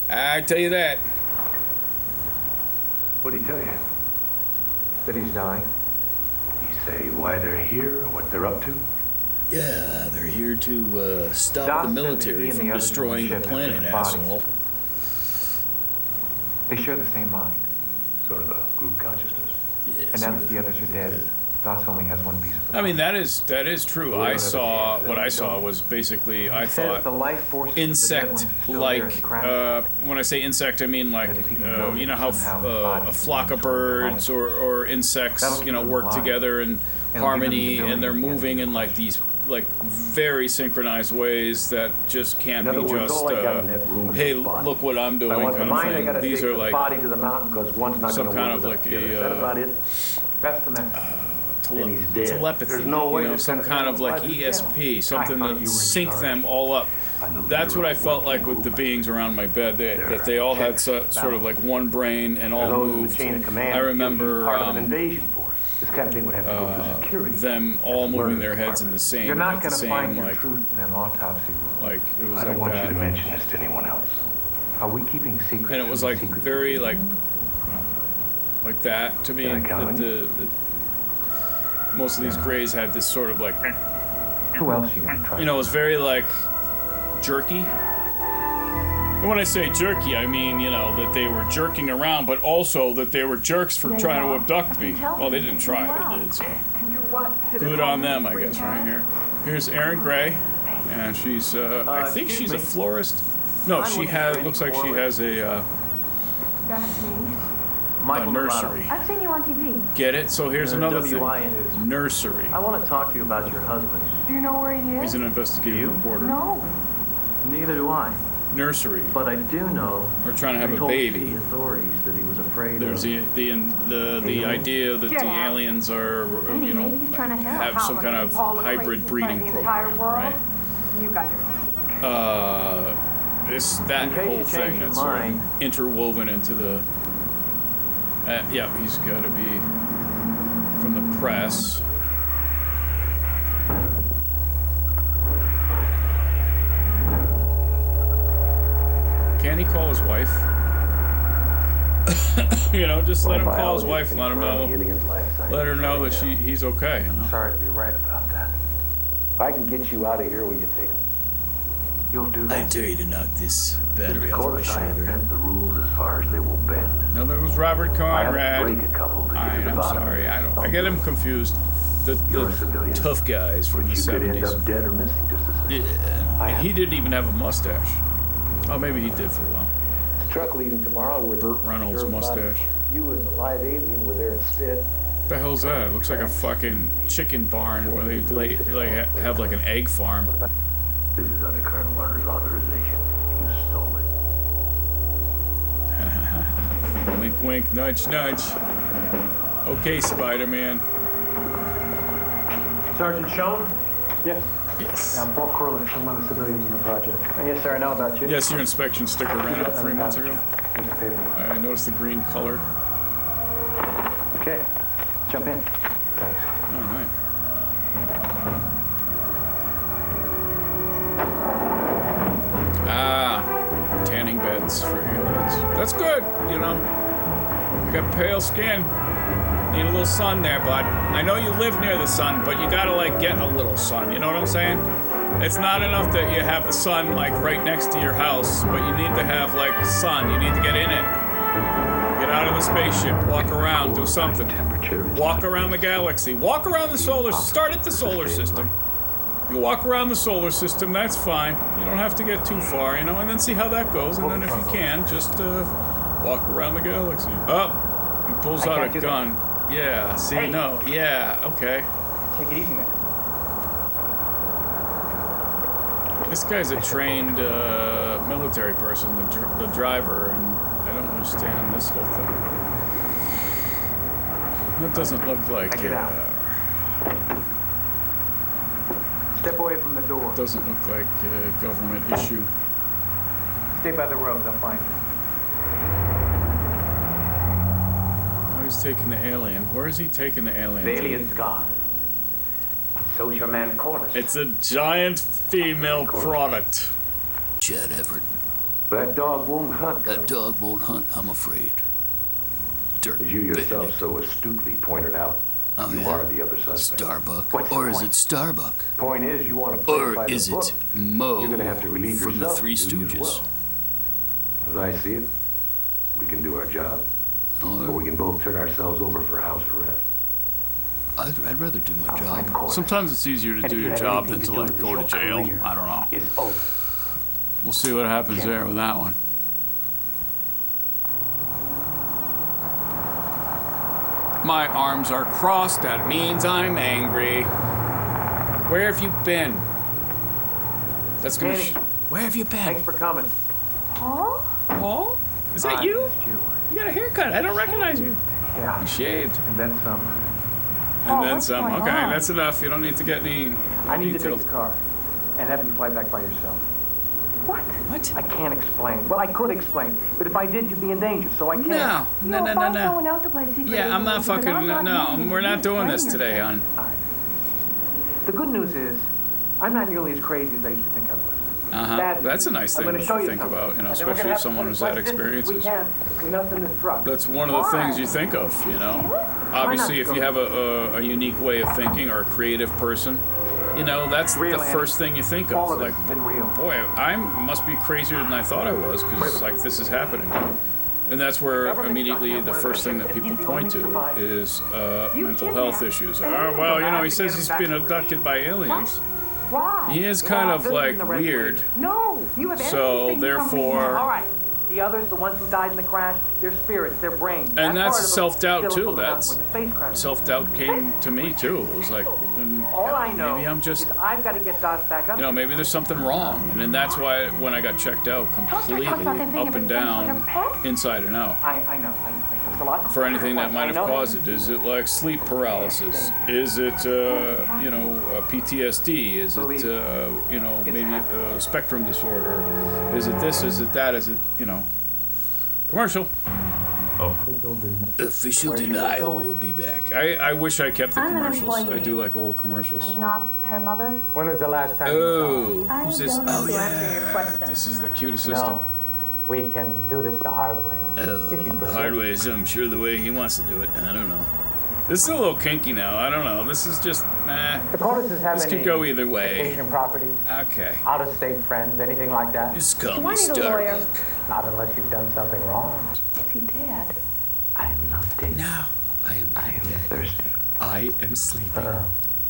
I tell you that. What did he tell you? That he's dying. Did he say why they're here, what they're up to? Yeah, they're here to stop the military from destroying the planet, asshole. They share the same mind. Sort of a group consciousness. Yeah, and now that the others are dead, Doss only has one piece of the I mean, that is true. What I saw was basically, I thought, insect-like, when I say insect, I mean like, you know how a flock of birds or insects, work together in harmony, and they're moving in like these very synchronized ways that just can't be just, hey, look what I'm doing kind of thing. These are like some kind of like a, that's the message. Telepathy, some kind of like ESP, something that sync them all up. That's what I felt like with the beings around my bed, that they all had sort of like one brain and all moved. I remember this kind of thing would have to go through security. Them all moving their heads in the same, You're not going to find your truth in an autopsy room. Like it was I don't want you to mention this to anyone else. Are we keeping secrets? And it was like very like that to me. Most of these grays had this sort of like. Who else you gonna try? It was very like jerky. And when I say jerky, I mean that they were jerking around, but also that they were jerks for trying to abduct me. Well, they didn't try; they did. So good on them, I guess. Right here, here's Erin Gray, and she's I think she's a florist. No, she has. Looks like she has a nursery. I've seen you on TV. Get it? So here's another thing. Nursery. I want to talk to you about your husband. Do you know where he is? He's an investigative reporter. No. Neither do I. Nursery. But I do know. We're trying to have a baby. The authorities that he was afraid There's of. the idea that the aliens are have some kind of hybrid breeding program, right? You guys are. That whole thing that's sort of interwoven into the. Yeah, he's got to be from the press. Can he call his wife? Just let him call his wife. Let him know. Let her know that he's okay. I'm sorry to be right about that. If I can get you out of here, will you take them? You'll do I dare you to knock this battery off my I have shoulder. bent the rules as far as they will bend. No, that was Robert I Conrad. have to break a couple to get to Alright, the I'm bottom. sorry. I get him confused. The Tough guys from the You could end 70s. up dead or missing just the same. Yeah, and he didn't even have a mustache. Oh, maybe he did for a while. Truck leaving tomorrow with Burt Reynolds mustache. You and the live alien were there instead. What the hell's that? It looks like a fucking chicken barn where they have like an egg farm. This is under Colonel Warner's authorization. You stole it. Wink, wink, nudge, nudge. Okay, Spider-Man. Sergeant Schoen? Yes. Yes. I'm Paul Corliss. I'm one of the civilians in the project. Yes, sir. I know about you. Yes, your inspection sticker ran out 3 months ago. Here's the paper. I noticed the green color. Okay. Jump in. Thanks. All right. Tanning beds for aliens. That's good, you know. You got pale skin. Need a little sun there, bud. I know you live near the sun, but you gotta, like, get a little sun. You know what I'm saying? It's not enough that you have the sun, like, right next to your house, but you need to have, like, sun. You need to get in it. Get out of the spaceship. Walk around. Do something. Walk around the galaxy. Walk around the solar system. Start at the solar system. You walk around the solar system, that's fine. You don't have to get too far, you know, and then see how that goes. And then if you can, just walk around the galaxy. Oh, he pulls out a gun. Yeah, see, Hey. no, yeah, okay. Take it easy, man. This guy's a trained military person, the driver, and I don't understand this whole thing. That doesn't look like Step away from the door. doesn't look like a government issue. Stay by the road. I'll find you. Oh, he's taking the alien. Where is he taking the alien? The to? alien's gone. So's your man Corliss. It's a giant female product. Chad Everett. That dog won't hunt. That dog won't hunt, I'm afraid. Dirk As you yourself Benedict. so astutely pointed out, Oh, you yeah? are the other suspect. Starbuck? What's the Or is point? it Starbuck? Point is, you want to play Or by the is book. it Mo You're gonna have to relieve from the yourself Three of duty as Stooges? well. As I see it, we can do our job, or we can both turn ourselves over for house arrest. I'd rather do my job. Sometimes it's easier to do your job than to, like, go to jail. I don't know. We'll see what happens there with that one. My arms are crossed, that means I'm angry. Where have you been? That's gonna where have you been? Thanks for coming. Paul? Paul? Is that you? You. You got a haircut. I don't recognize you. Yeah. You shaved. And then some. And then what's some. going Okay, on? that's enough. You don't need to get any I need to details. take the car and have you fly back by yourself. What? What? I can't explain. Well, I could explain, but if I did, you'd be in danger, so I can't. No, no, no, no, Find no. someone else to play secret Yeah, I'm not agent, but fucking. I'm not No, needing we're you not doing this playing today, yourself. hon. All right. The good news is, I'm not nearly as crazy as I used to think I was. That's a nice thing I'm to gonna show you think something. about, you know, And then we're especially gonna if someone have who's to had put as much distance experiences. as we can between us and this truck. That's one of the things you think of, you know. Obviously, if you have a unique way of thinking or a creative person, you know, that's Real, the man. first thing you think All of. of Like, it's been real. boy, I must be crazier than I thought I was, because like this is happening. And that's where immediately the first thing that people point to is mental health issues. Oh, well, you know, he says he's been abducted by aliens. Why? He is kind of like weird. No, you have So, anything you tell me therefore- now. All right. The others, the ones who died in the crash, their spirits, their brains. And that that's part of them self-doubt still too. float around That's with the spacecraft. self-doubt came to me too. It was like, All I know maybe I'm just, is I've got to get Doc back up. you know, maybe there's something wrong. And then that's why when I got checked out completely up and down, inside and out, I know. It's a lot. for anything that might have caused it. Is it like sleep paralysis? Is it, you know, PTSD? Is it, you know, maybe spectrum disorder? Is it this? Is it that? Is it, you know, commercial? Official denial will be back. I wish I kept the I'm an commercials. I employee. do like old commercials. I'm not her mother. When was the last time Oh, I who's this? don't know Oh, to answer your yeah. question. This is the cute you assistant. saw? No. We can do this the hard way. Oh, the hard way is, I'm sure, the way he wants to do it. I don't know. This is a little kinky now. I don't know. This is just, The Corlises have this any could go either way. vacation properties? Okay. Out-of-state friends, anything like that? Just call Do I me need a lawyer? Starbuck. Not unless you've done something wrong. Is he dead? I am not dead. No, I am not dead. Thirsty. I am sleeping.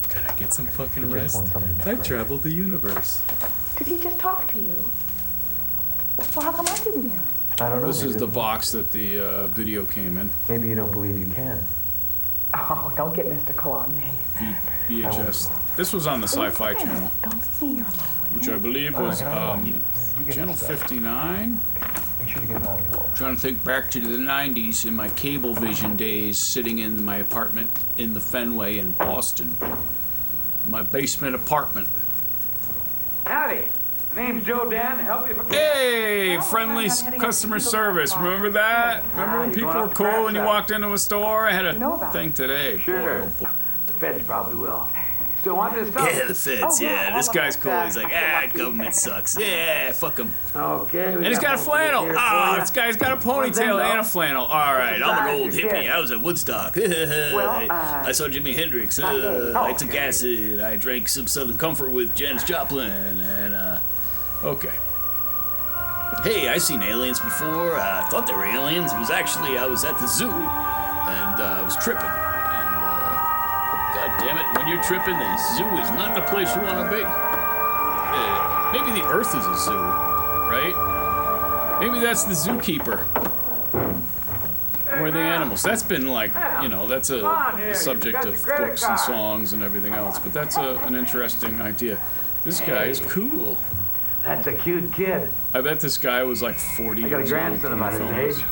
Can I get some fucking just rest? want something to I drink. traveled the universe. Did he just talk to you? Well, how come I didn't hear him? I don't know. This is maybe- the box that the video came in. Maybe you don't believe you can. Oh, don't get mystical on me. VHS. This was on the Sci-Fi Channel, Don't leave me here alone with which him. I believe was Channel 59. Make sure to get it out of here. Trying to think back to the 90s in my Cablevision days, sitting in my apartment in the Fenway in Boston. My basement apartment. Howdy. My name's Joe Dan. Help me if I can. Hey, friendly customer service. Remember that? Remember when people were cool when you walked into a store? I had a thing today. Sure. Boy, oh boy. The feds probably will. Still want this stuff? Yeah, the feds, yeah. This guy's cool. He's like, government sucks. Yeah, fuck him. Okay. And he's got a flannel. Oh, this guy's got a ponytail and a flannel. All right, I'm an old hippie. I was at Woodstock. I saw Jimi Hendrix. I took acid. I drank some Southern Comfort with Janis Joplin. And, okay. Hey, I seen aliens before. I thought they were aliens. It was actually, I was at the zoo. And I was tripping. God damn it, when you're tripping, the zoo is not the place you want to be. Maybe the Earth is a zoo, right? Maybe that's the zookeeper. Or the animals. That's been like, you know, that's the subject of books and songs and everything else. But that's an interesting idea. This guy is cool. That's a cute kid. I bet this guy was like 40 I got a years grandson old. about his age.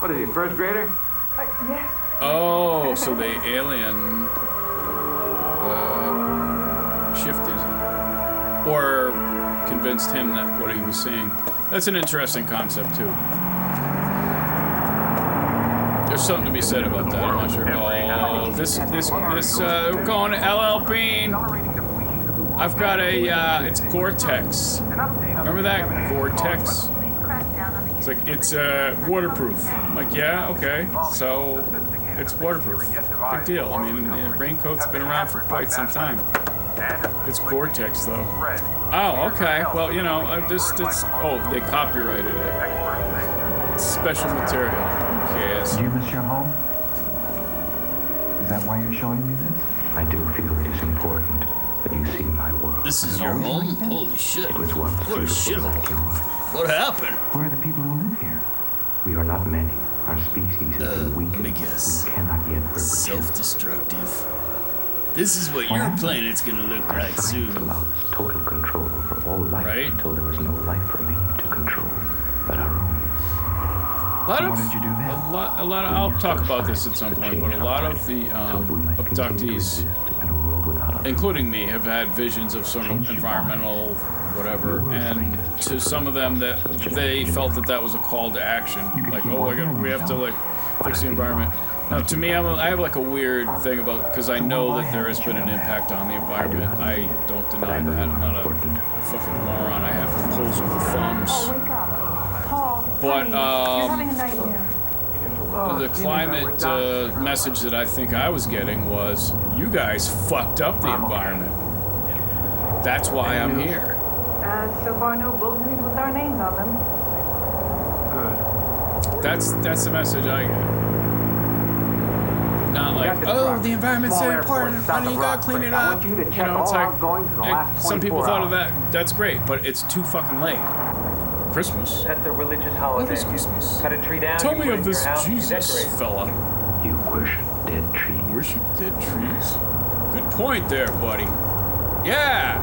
What is he, first grader? Yes. Oh, so the alien shifted or convinced him that what he was saying. That's an interesting concept too. There's something to be said about that. I'm not sure. Oh, this we're going to LL Bean. I've got it's Gore-Tex. Remember that? Gore-Tex? It's like, it's waterproof. I'm like, yeah, okay. So it's waterproof. Big deal. I mean, raincoat's been around for quite some time. It's Gore-Tex, though. Oh, okay. Well, you know, they copyrighted it. It's special material. Who cares? Do you miss your home? Is that why you're showing me this? I do feel it is important that you see my world. This is your home? Holy shit. It was once what a shithole. like yours. What happened? Where are the people who live here? We are not many. Our species has been weakened. Let me guess. We cannot yet reproduce. Self-destructive. This is what your planet's gonna look like soon. Science allowed us total control over all life until there was no life for me to control but our own. What did you do then? A lot of, I'll talk about this at some point, but a lot of the abductees, including me, have had visions of some environmental whatever, and to some of them that they felt that was a call to action, like, oh, we have to like fix the environment. Now, to me, I have like a weird thing about, because I know that there has been an impact on the environment. I don't deny that. I'm not a fucking moron. I have opposable thumbs. Oh, wake up. Paul, but you're having a nightmare. the climate message that I think I was getting was, you guys fucked up the environment. That's why I'm here. So far, no bulletins with our names on them. Good. That's the message I get. Not like, oh, the environment's so important, honey, you gotta clean it up. You know, it's like, some people thought of that, that's great, but it's too fucking late. Christmas? That's a religious holiday. What is Christmas? Cut a tree down. Tell me of this Jesus fella. You worship dead trees. Worship dead trees? Good point there, buddy. Yeah!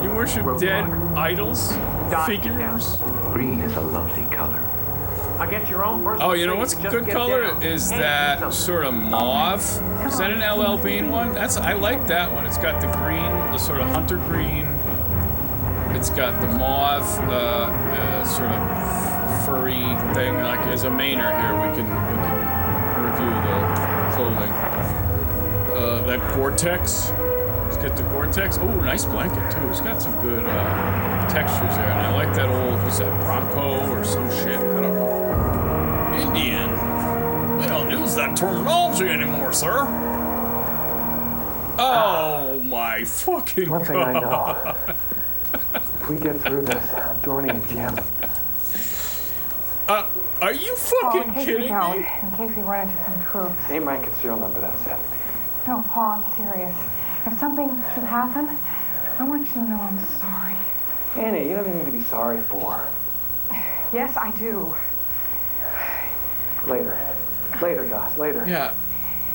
You worship dead idols? Figures? Green is a lovely color. I get your own personal. Oh, you know what's a good color? Is that sort of mauve? Is that an LL Bean one? I like that one. It's got the green, the sort of hunter green. It's got the mauve, sort of furry thing. Like as a Mainer here, we can review the clothing. That Gore-Tex. Let's get the Gore-Tex. Oh, nice blanket too. It's got some good textures there, and I like that old, what's that, Bronco or some shit? I don't know. Indian. We don't use that terminology anymore, sir. Oh my fucking One thing I know. God. If we get through this, I'm joining Jim. Are you fucking kidding me? In case we run into some troops. Name, rank, and serial number, that's it. No, Paul, I'm serious. If something should happen, I want you to know I'm sorry. Annie, you don't have anything to be sorry for. Yes, I do. Later. Later, Doc, later. Yeah.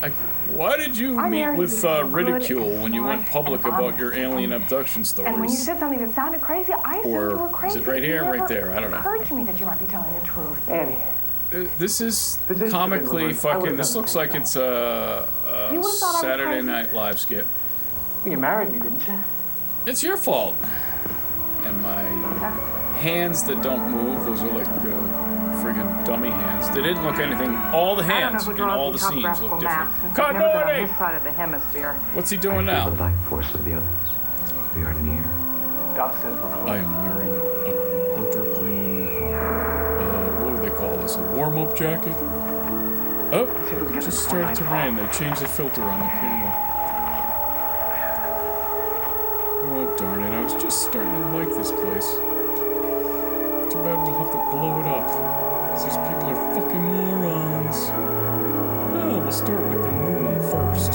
Like, why did you meet with Ridicule when you went public about your alien abduction stories? And when you said something that sounded crazy, I assumed you were crazy. Is it right here or right there? I don't know. It occurred to me that you might be telling the truth. Annie. This is comically fucking... This looks like it's a Saturday Night Live skit. You married me, didn't you? It's your fault. And my hands that don't move, those are like friggin' dummy hands. They didn't look anything. All the hands in all the scenes look different. Continuity! This side of the hemisphere. What's he doing now? The life force of the others. We are near. Doc says we're close. I am wearing a hunter green. What would they call this? A warm-up jacket? Oh, it just started to rain. They changed the filter on the camera. Oh, darn it. I was just starting to like this place. Too bad we'll have to blow it up. These people are fucking morons. Well, we'll start with the moon first.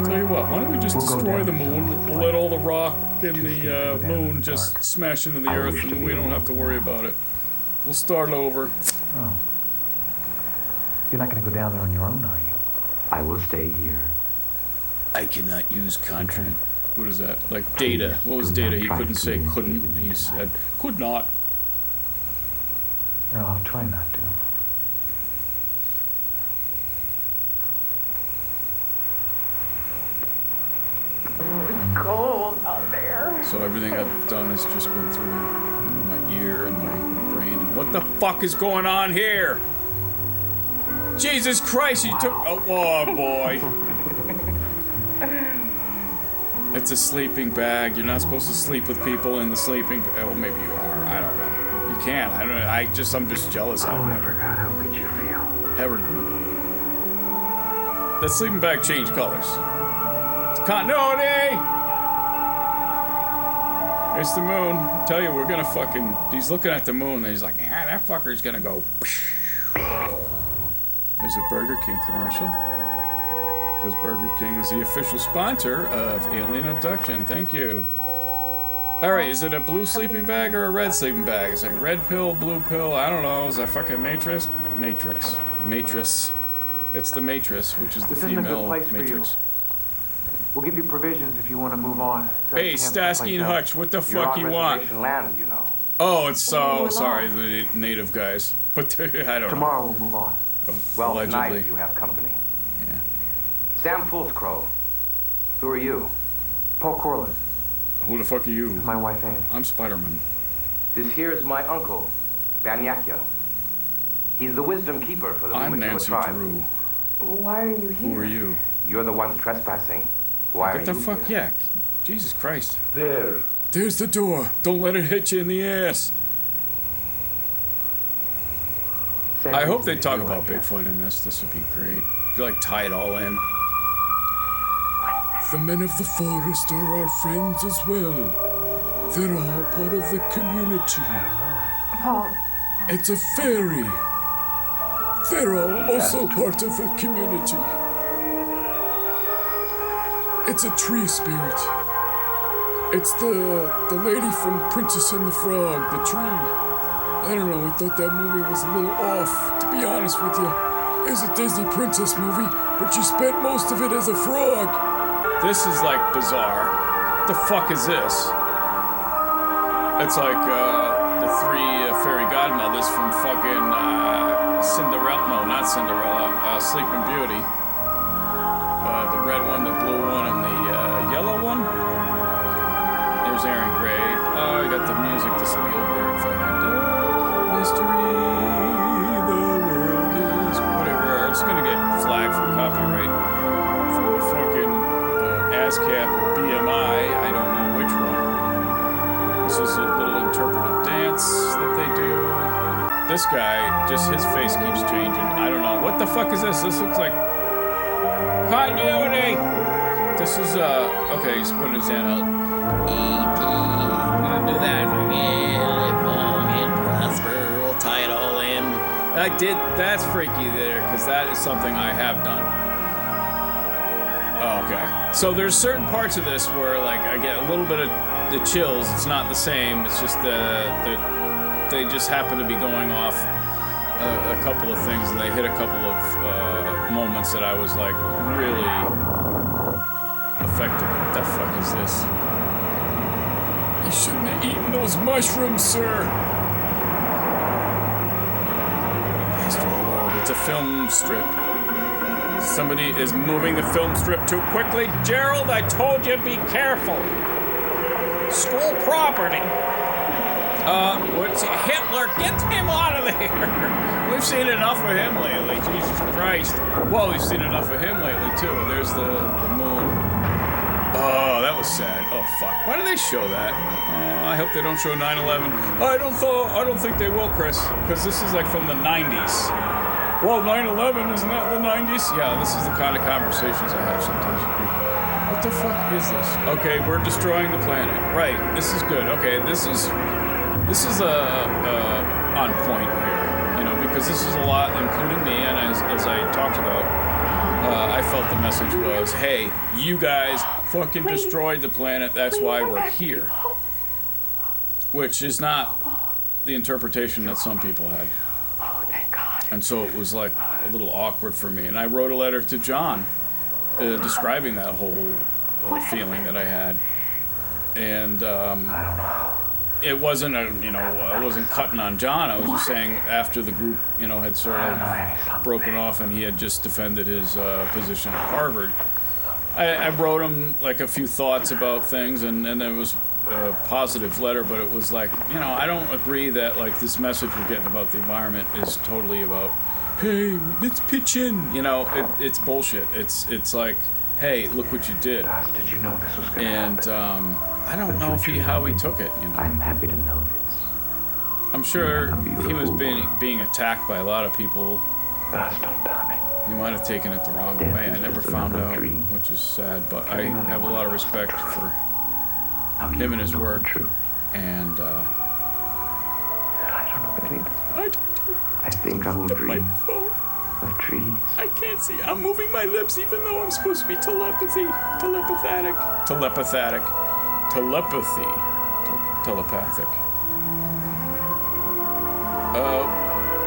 Tell you what, why don't we just destroy the moon, let all the rock in the moon just smash into the earth, and we don't have to worry about it. We'll start over. Oh. You're not going to go down there on your own, are you? I will stay here. I cannot use contract. What is that? Like data. What was data? He couldn't say couldn't. He said could not. No, I'll try not to. It's cold out there. So everything I've done has just been through my ear and my brain. And what the fuck is going on here? Jesus Christ! You took. Oh boy. It's a sleeping bag. You're not supposed to sleep with people in the sleeping bag. Oh, maybe you are. I don't know. You can't. I don't know. I'm just jealous. Oh, I forgot how good you feel. Ever. The sleeping bag changed colors. It's continuity! It's the moon. I tell you, we're gonna fucking... He's looking at the moon and he's like, ah, that fucker's gonna go... There's a Burger King commercial. Because Burger King is the official sponsor of Alien Abduction. Thank you. Alright, is it a blue sleeping bag or a red sleeping bag? Is it red pill, blue pill? I don't know. Is that fucking Matrix? Matrix. It's the Matrix, which is the female Matrix. We'll give you provisions if you want to move on. Hey, Stasky and Hutch, what the fuck you want? Land, you know. Oh, it's sorry, the native guys. But I don't know. Tomorrow we'll move on. Well, allegedly. tonight you have company. Yeah. Sam Foolscrow. Who are you? Paul Corliss. Who the fuck are you? My wife, Annie. I'm Spider-Man. This here is my uncle, Banyakya. He's the wisdom keeper for the I'm Lumitua Nancy tribe. Drew. Why are you here? Who are you? You're the ones trespassing. Why are What the you fuck? here? Yeah. Jesus Christ. There's the door. Don't let it hit you in the ass. I hope they talk about Bigfoot in this. This would be great. If you like tie it all in. The men of the forest are our friends as well. They're all part of the community. Paul. It's a fairy. They're all also part of the community. It's a tree spirit. It's the lady from Princess and the Frog, the tree. I don't know, I thought that movie was a little off, to be honest with you. It's a Disney princess movie, but she spent most of it as a frog. This is like bizarre. What the fuck is this? It's like the three fairy godmothers from fucking Cinderella. No, not Cinderella. Sleeping Beauty. The red one, the blue one, and the yellow one. There's Aaron Gray. Oh, you got the music to Spielberg. Mystery, the world is whatever. It's gonna get flagged for copyright for fucking ASCAP or BMI. I don't know which one. This is a little interpretive dance that they do. This guy, just his face keeps changing. I don't know. What the fuck is this? This looks like continuity. This is, okay, he's putting his hand out. E.T. I'm gonna do that. Yeah, live long and prosper. We'll tie it all in. That's freaky there, because that is something I have done. Oh, okay. So there's certain parts of this where, like, I get a little bit of the chills. It's not the same. It's just they just happen to be going off a couple of things, and they hit a couple of moments that I was, like, really affected. What the fuck is this? You shouldn't have eaten those mushrooms, sir. It's a film strip. Somebody is moving the film strip too quickly. Gerald, I told you, be careful. School property. What's Hitler? Get him out of there. We've seen enough of him lately. Jesus Christ. Well, we've seen enough of him lately, too. There's the moon. Oh, that was sad. Oh, fuck. Why do they show that? I hope they don't show 9/11. I don't think they will, Chris, because this is like from the 90s. Well, 9/11, isn't that the 90s? Yeah, this is the kind of conversations I have sometimes with people. What the fuck is this? Okay, we're destroying the planet. Right, this is good. Okay, this is on point here, you know, because this is a lot, including me, and as I talked about, I felt the message was, hey, you guys fucking destroyed the planet, that's why we're here. Which is not the interpretation that some people had. And so it was like a little awkward for me. And I wrote a letter to John describing that whole feeling that I had. And it wasn't I wasn't cutting on John. I was just saying after the group, had sort of broken off and he had just defended his position at Harvard, I wrote him like a few thoughts about things, and there was a positive letter, but it was like, I don't agree that like this message we're getting about the environment is totally about, hey, let's pitch in. It's bullshit. It's like, hey, look what you did. Did you know this was going to happen? And I don't know how he took it. I'm happy to know this. I'm sure he was being attacked by a lot of people. Don't die. He might have taken it the wrong way. I never found out, which is sad. But I have a lot of respect for him and his work. And I don't know anything. I think I will dream of trees. I can't see. I'm moving my lips even though I'm supposed to be telepathy. Telepathic.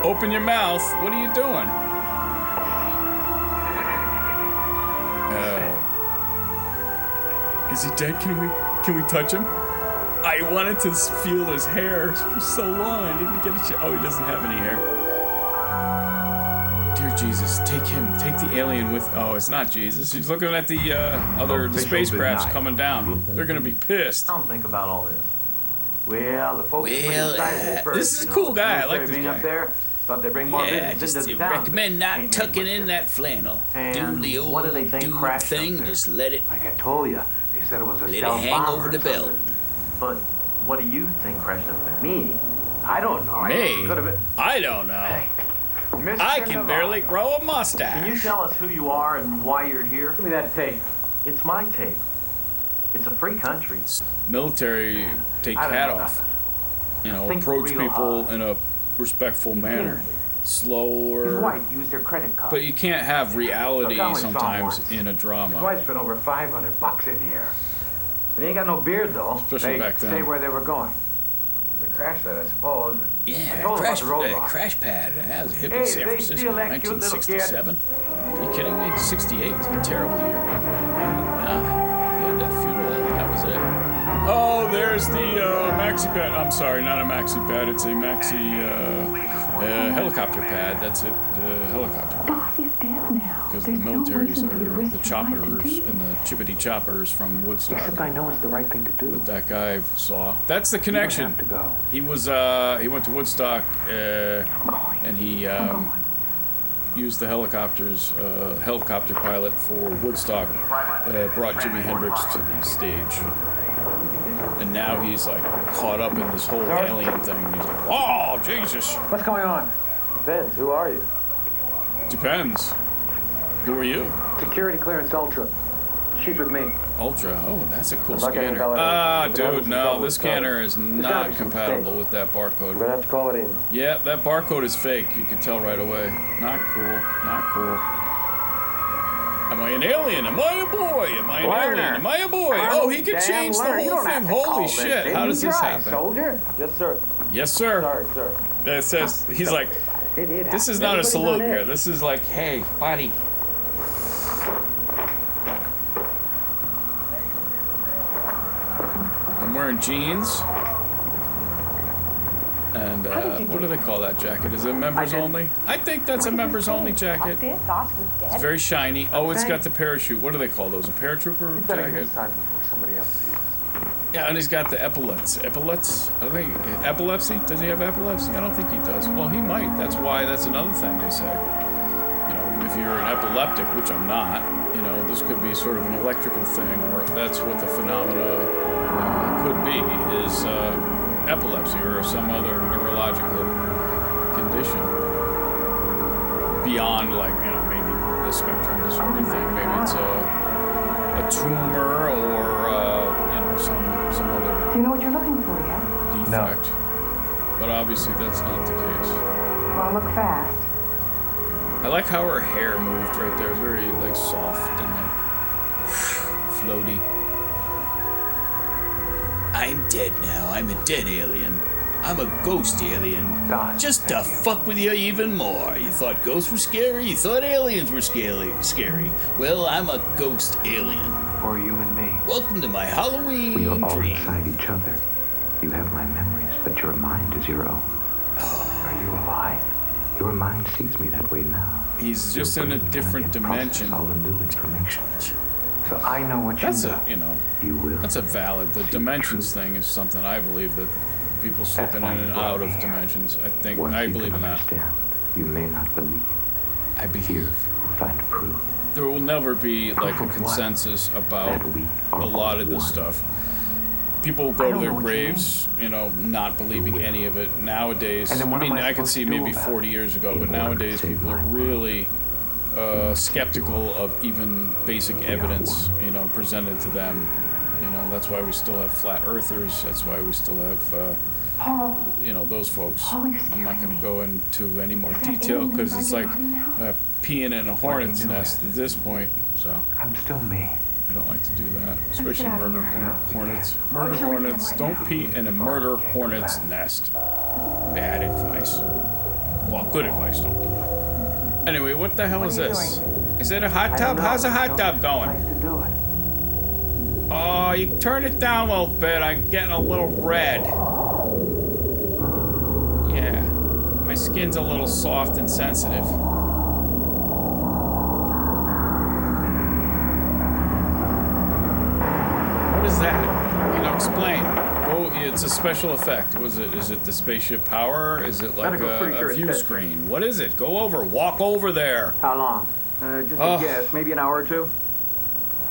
Open your mouth. What are you doing? Is he dead? Can we touch him? I wanted to feel his hair for so long. I didn't get a chance. Oh, he doesn't have any hair. Dear Jesus, take the alien with. Oh, it's not Jesus. He's looking at the the spacecrafts coming down. They're gonna be pissed. I don't think about all this. Well, the folks first, this is a cool guy. I like this guy. Up there, thought they'd bring more business into the town. Recommend not tucking in that flannel. Do the old dude thing. Just let it. Like I told you, they said it was a let it hang over the belt. But what do you think crashed up there? Me? I don't know. Me? I don't know. Hey, I can barely grow a mustache. Can you tell us who you are and why you're here? Give me that tape. It's my tape. It's a free country. Military take hat off. Approach people in a respectful manner. Slower. His wife used her credit card. But you can't have reality sometimes in a drama. His wife spent over $500 in here. They ain't got no beard though. Especially back then. Say where they were going. The crash site, I suppose. Yeah, crash pad. That was a hippie San Francisco, 1967. Are you kidding me? 68 was a terrible year. He had that funeral. That was it. Oh, there's the maxi pad. I'm sorry, not a maxi pad. It's a maxi helicopter pad. That's it. The helicopter pad. He's dead now. Because the militaries are the choppers and the chippity choppers from Woodstock. Except I know it's the right thing to do. That that guy saw. That's the connection. You don't have to go. He was he went to Woodstock and he used the helicopter pilot for Woodstock. Brought Jimi Hendrix to the stage. And now he's like caught up in this whole alien thing. And he's like, oh, Jesus. What's going on? Depends. Who are you? Depends. Who are you? Security clearance ultra. She's with me. Ultra. Oh, that's a cool I'm not getting scanner. validated. Dude, no, this scanner is not compatible with that barcode. We're gonna have to call it in. Yeah, that barcode is fake. You can tell right away. Not cool. Not cool. Am I an alien? Am I a boy? Am I an alien? Am I a boy? Oh, he can change the whole thing. Holy shit. How does this happen? Soldier? Yes, sir. Yes, sir. Sorry, sir. It says, he's like, this is not a salute here. This is like, hey, buddy. I'm wearing jeans. And what do they call that jacket? Is it members only? I think that's a members only jacket. It's very shiny. Oh, it's got the parachute. What do they call those? A paratrooper jacket? Yeah, and he's got the epaulets. Epaulets? I think epilepsy. Does he have epilepsy? I don't think he does. Well, he might. That's why. That's another thing they say. You know, if you're an epileptic, which I'm not, you know, this could be sort of an electrical thing, or that's what the phenomena could be. Is epilepsy or some other neurological condition beyond, like, you know, maybe the spectrum disorder thing. Maybe it's a tumor or you know, some other. Do you know what you're looking for yet? Defect. No. But obviously that's not the case. Well, look fast. I like how her hair moved right there. It's very, like, soft and like floaty. I'm dead now. I'm a dead alien. I'm a ghost alien. God, just to fuck with you even more. You thought ghosts were scary? You thought aliens were scary. Well, I'm a ghost alien. Or you and me. Welcome to my Halloween We are all dream. inside each other. You have my memories, but your mind is your own. Oh. Are you alive? Your mind sees me that way now. He's just in a different dimension. All the new information. So I know what that's you know. That's a, you know, you will. That's a valid. The dimensions thing is something I believe that people slipping in and out of dimensions. I believe in that. You may not believe. I believe. Here, you'll find proof. There will never be like a consensus about a lot of this stuff. People go to their graves, you know, not believing any of it. Nowadays, I mean, I could see maybe 40 years ago, but nowadays people are really skeptical of even basic evidence, you know, presented to them. You know, that's why we still have flat earthers. That's why we still have, you know, those folks. I'm not going to go into any more detail because it's like peeing in a hornet's nest at this point. So I'm still me. I don't like to do that, especially murder hornets. Murder hornets, don't pee in a murder hornet's nest. Bad advice. Well, good advice, don't do that. Anyway, what the hell is this? Is it a hot tub? How's a hot tub going? Oh, you turn it down a little bit. I'm getting a little red. Yeah, my skin's a little soft and sensitive. What is that? You know, explain. Oh, it's a special effect. Was it? Is it the spaceship power? Is it like a view screen? What is it? Go over. Walk over there. How long? Just a guess. Maybe an hour or two?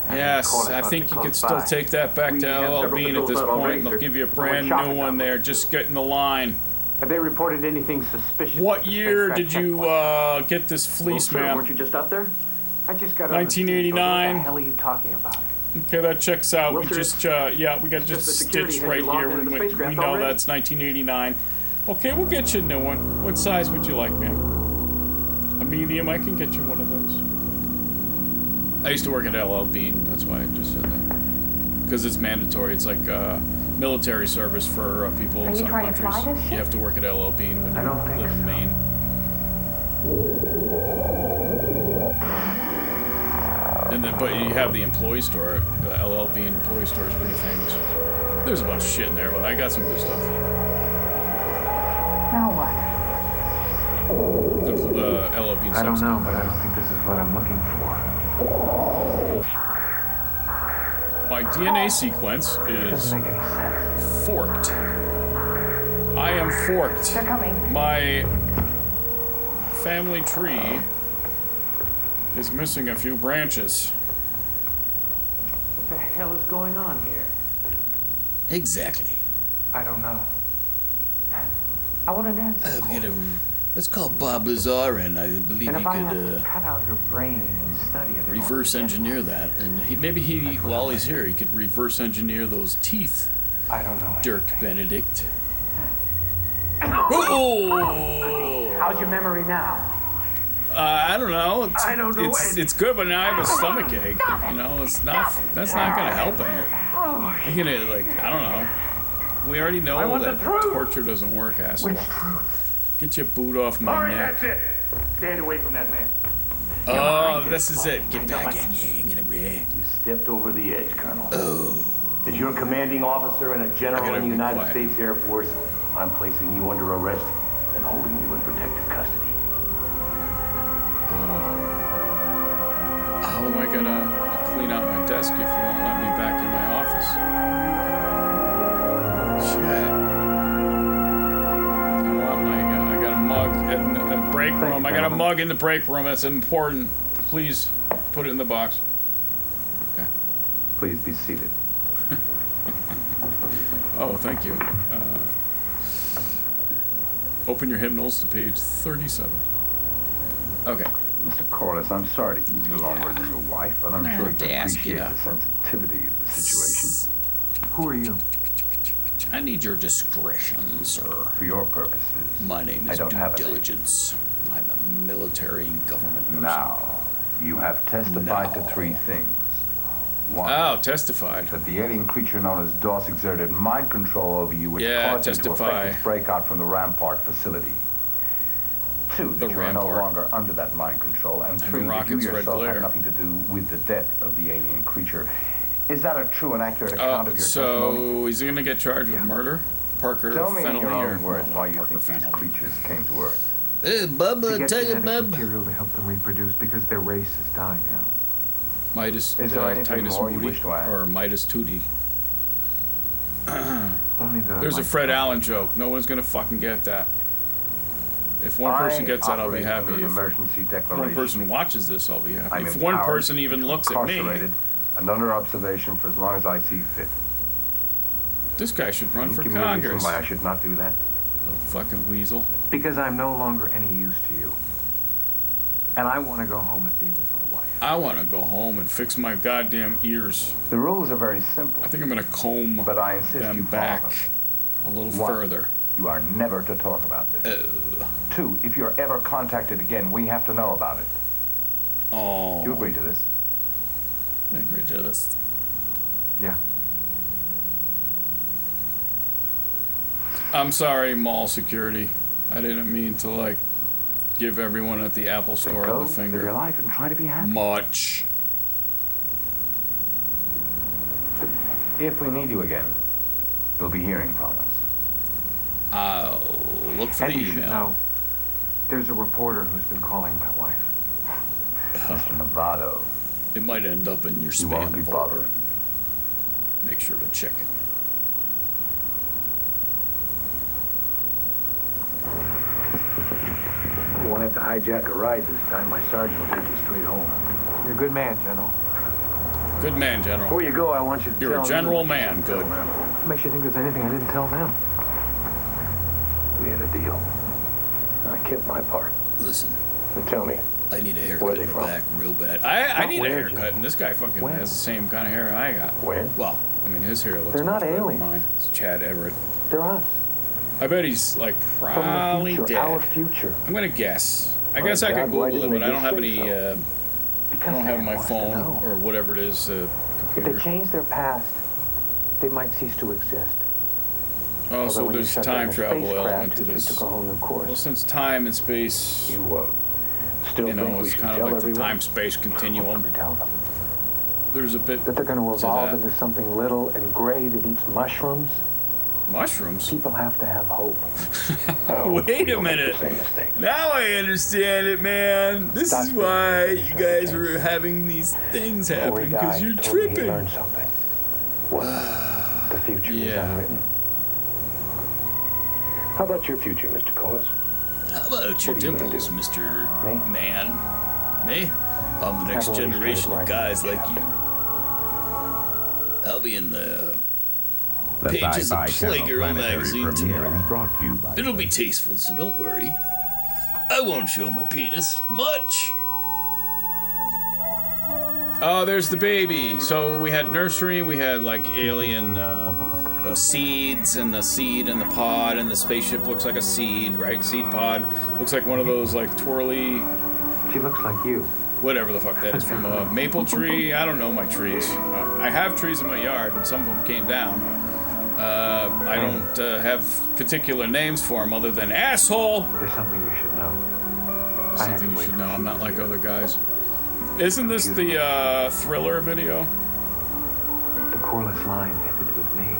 Yes, I think you could still take that back to LL Bean at this point, and they'll give you a brand new one there. Just get in the line. Have they reported anything suspicious? What year did you get this fleece, ma'am? Weren't you just up there? I just got 1989. What the hell are you talking about? Okay, that checks out. We just, yeah, we got just stitched right here. We know that's 1989. Okay, we'll get you a new one. What size would you like, ma'am? A medium? I can get you one of those. I used to work at LL Bean. That's why I just said that. Because it's mandatory. It's like military service for people in some countries. You have to work at LL Bean when you live in Maine. And then, but you have the employee store. The LL Bean employee store is pretty famous. There's a bunch of shit in there, but I got some good stuff. Now what? The LL Bean. I don't know, but I don't think this is what I'm looking for. My DNA sequence is forked. I am forked. They're coming. My family tree is missing a few branches. What the hell is going on here? Exactly. I don't know. I want an answer. We gotta Let's call Bob Lazar in. I believe And he if I had could to cut out your brain and study it, reverse engineer that. And maybe while he's here, he could reverse engineer those teeth. I don't know. Dirk Benedict. Oh! How's your memory now? I don't know. I don't know. It's good, but now I have a stomach ache. You know, that's not gonna help any. You're gonna I don't know. We already know that torture doesn't work, asshole. Get your boot off my neck. That's it. Stand away from that man. Oh, this is it. Get back in here. You stepped over the edge, Colonel. Oh. As your commanding officer and a general in the United States Air Force, I'm placing you under arrest and holding you in protective custody. How am I gonna clean out my desk if you won't let me back in my office? Shit. I got a mug in the break room. I got a mug in the break room. That's important. Please put it in the box. Okay. Please be seated. Oh, thank you. Open your hymnals to page 37. Okay. Mr. Corliss, I'm sorry to keep you longer than your wife, but I'm sure you appreciate the sensitivity of the situation. Who are you? I need your discretion, sir. For your purposes, my name is Due Diligence. I'm a military and government person. Now, you have testified to three things. One, testified. That the alien creature known as DOS exerted mind control over you, which caused you to effect its breakout from the Rampart facility. Two, that you are no longer under that mind control. And three, that you yourself have nothing to do with the death of the alien creature. Is that a true and accurate account of your testimony? So, is he going to get charged with murder? Parker, Tell me in your Fennelly, own words why you think these creatures came to Earth. Hey, Bubba, tell you, Bub. Material to help them reproduce because their race is dying out. Midas, is there anything Titus more you Moody, wish to add? or Midas Tootie. Only the There's a Fred Allen joke. No one's gonna fucking get that. If one person gets that, I'll be happy. If one person watches this, I'll be happy. If one person even looks at me, and under observation for as long as I see fit. This guy should run for Give me a reason Congress. why I should not do that. Little fucking weasel. Because I'm no longer any use to you. And I want to go home and be with my wife. I want to go home and fix my goddamn ears. The rules are very simple. I think I'm gonna comb them back a little further. You are never to talk about this. Two, if you're ever contacted again, we have to know about it. Oh. You agree to this? I agree to this. Yeah. I'm sorry, mall security. I didn't mean to give everyone at the Apple store the finger. Live your life and try to be happy. Much. If we need you again, you'll be hearing from us. I'll look for and the you should email. know, there's a reporter who's been calling my wife. Mr. Novato. It might end up in your You won't spam be folder. bothering. Make sure to check it. You won't have to hijack a ride this time. My sergeant will take you straight home. You're a good man, General. Good man, General. Before you go, I want you to You're tell a general me man. Good. What makes you think there's anything I didn't tell them? We had a deal. I kept my part. Listen. So tell me. I need a haircut in the back real bad. I need a haircut, and this guy fucking has the same kind of hair I got. Where? Well, I mean, his hair looks They're not much better than aliens. mine. It's Chad Everett. They're us. I bet he's probably From the future, dead. our future. I'm gonna guess. I My guess I God, could why Google it, didn't but they I don't have just any. say I don't have my phone or whatever it is. If Computer. they change their past, they might cease to exist. Oh, so Although when you there's shut down time the travel spacecraft, element to it this. took a whole new course. Well, since time and space, You still you think know, we it's should kind of tell like everyone? the time-space continuum. Tell them There's a bit that they're going to evolve that. into something little and gray that eats mushrooms. Mushrooms? People have to have hope. Wait a minute. Now I understand it, man. This is why you guys were having these things happen, because you're tripping. Learned something. What? The future is unwritten. How about your future, Mr. Colas? How about your dimples, Mr. Man? Me? I'm the next I've always generation started of guys writing like you. I'll be in the The pages of Sci-Fi Channel Playgirl Planetary magazine premiere tomorrow. is brought to you by It'll be tasteful, so don't worry. I won't show my penis much. Oh, there's the baby. So we had nursery, we had like alien seeds, and the seed and the pod, and the spaceship looks like a seed, right? Seed pod. Looks like one of those like twirly... She looks like you. Whatever the fuck that is, from a maple tree. I don't know my trees. I have trees in my yard, and some of them came down. I don't have particular names for them other than asshole. There's something you should know. There's something you should know. I'm not like other guys. Isn't this the Thriller video? The chorus line ended with me.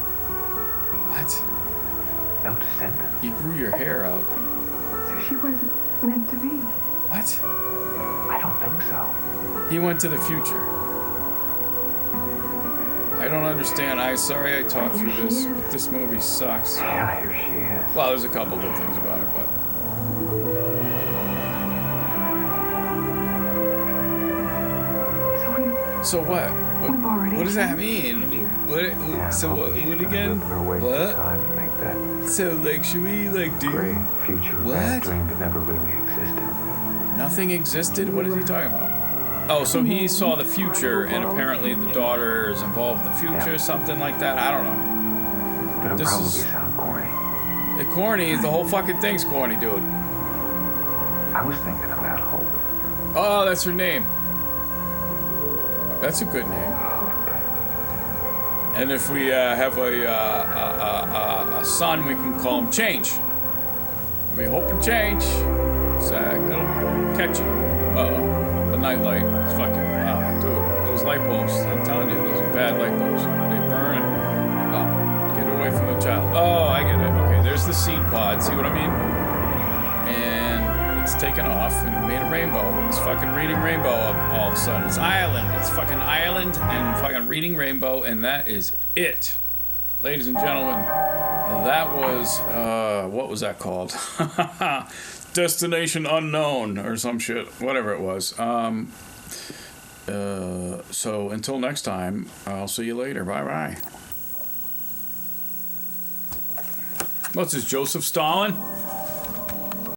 What? No descendants. You grew your hair out. So she wasn't meant to be. What? I don't think so. He went to the future. I don't understand. Sorry I talked through this, but this movie sucks. Yeah, here she is. Well, there's a couple good things about it, but... So what? What does that mean? What again? What? So like, should we like do? Future what? Dream that never really existed. Nothing existed? What is he talking about? Oh, so he saw the future, and apparently the daughter is involved in the future, something like that. I don't know. It'll probably sound corny. Corny? The whole fucking thing's corny, dude. I was thinking about Hope. Oh, that's her name. That's a good name. And if we have a son, we can call him Change. We hope and change. It'll catch you. Uh-oh. The nightlight is fucking... dude, those light bulbs, I'm telling you, those are bad light bulbs. They burn and... Oh, get away from the child. Oh, I get it. Okay, there's the seed pod. See what I mean? And it's taken off and it made a rainbow. It's fucking reading rainbow all of a sudden. It's Ireland. It's fucking Ireland and fucking reading rainbow, and that is it. Ladies and gentlemen, that was... what was that called? Destination Unknown or some shit, whatever it was. So until next time, I'll see you later. Bye bye. What's this, Joseph Stalin?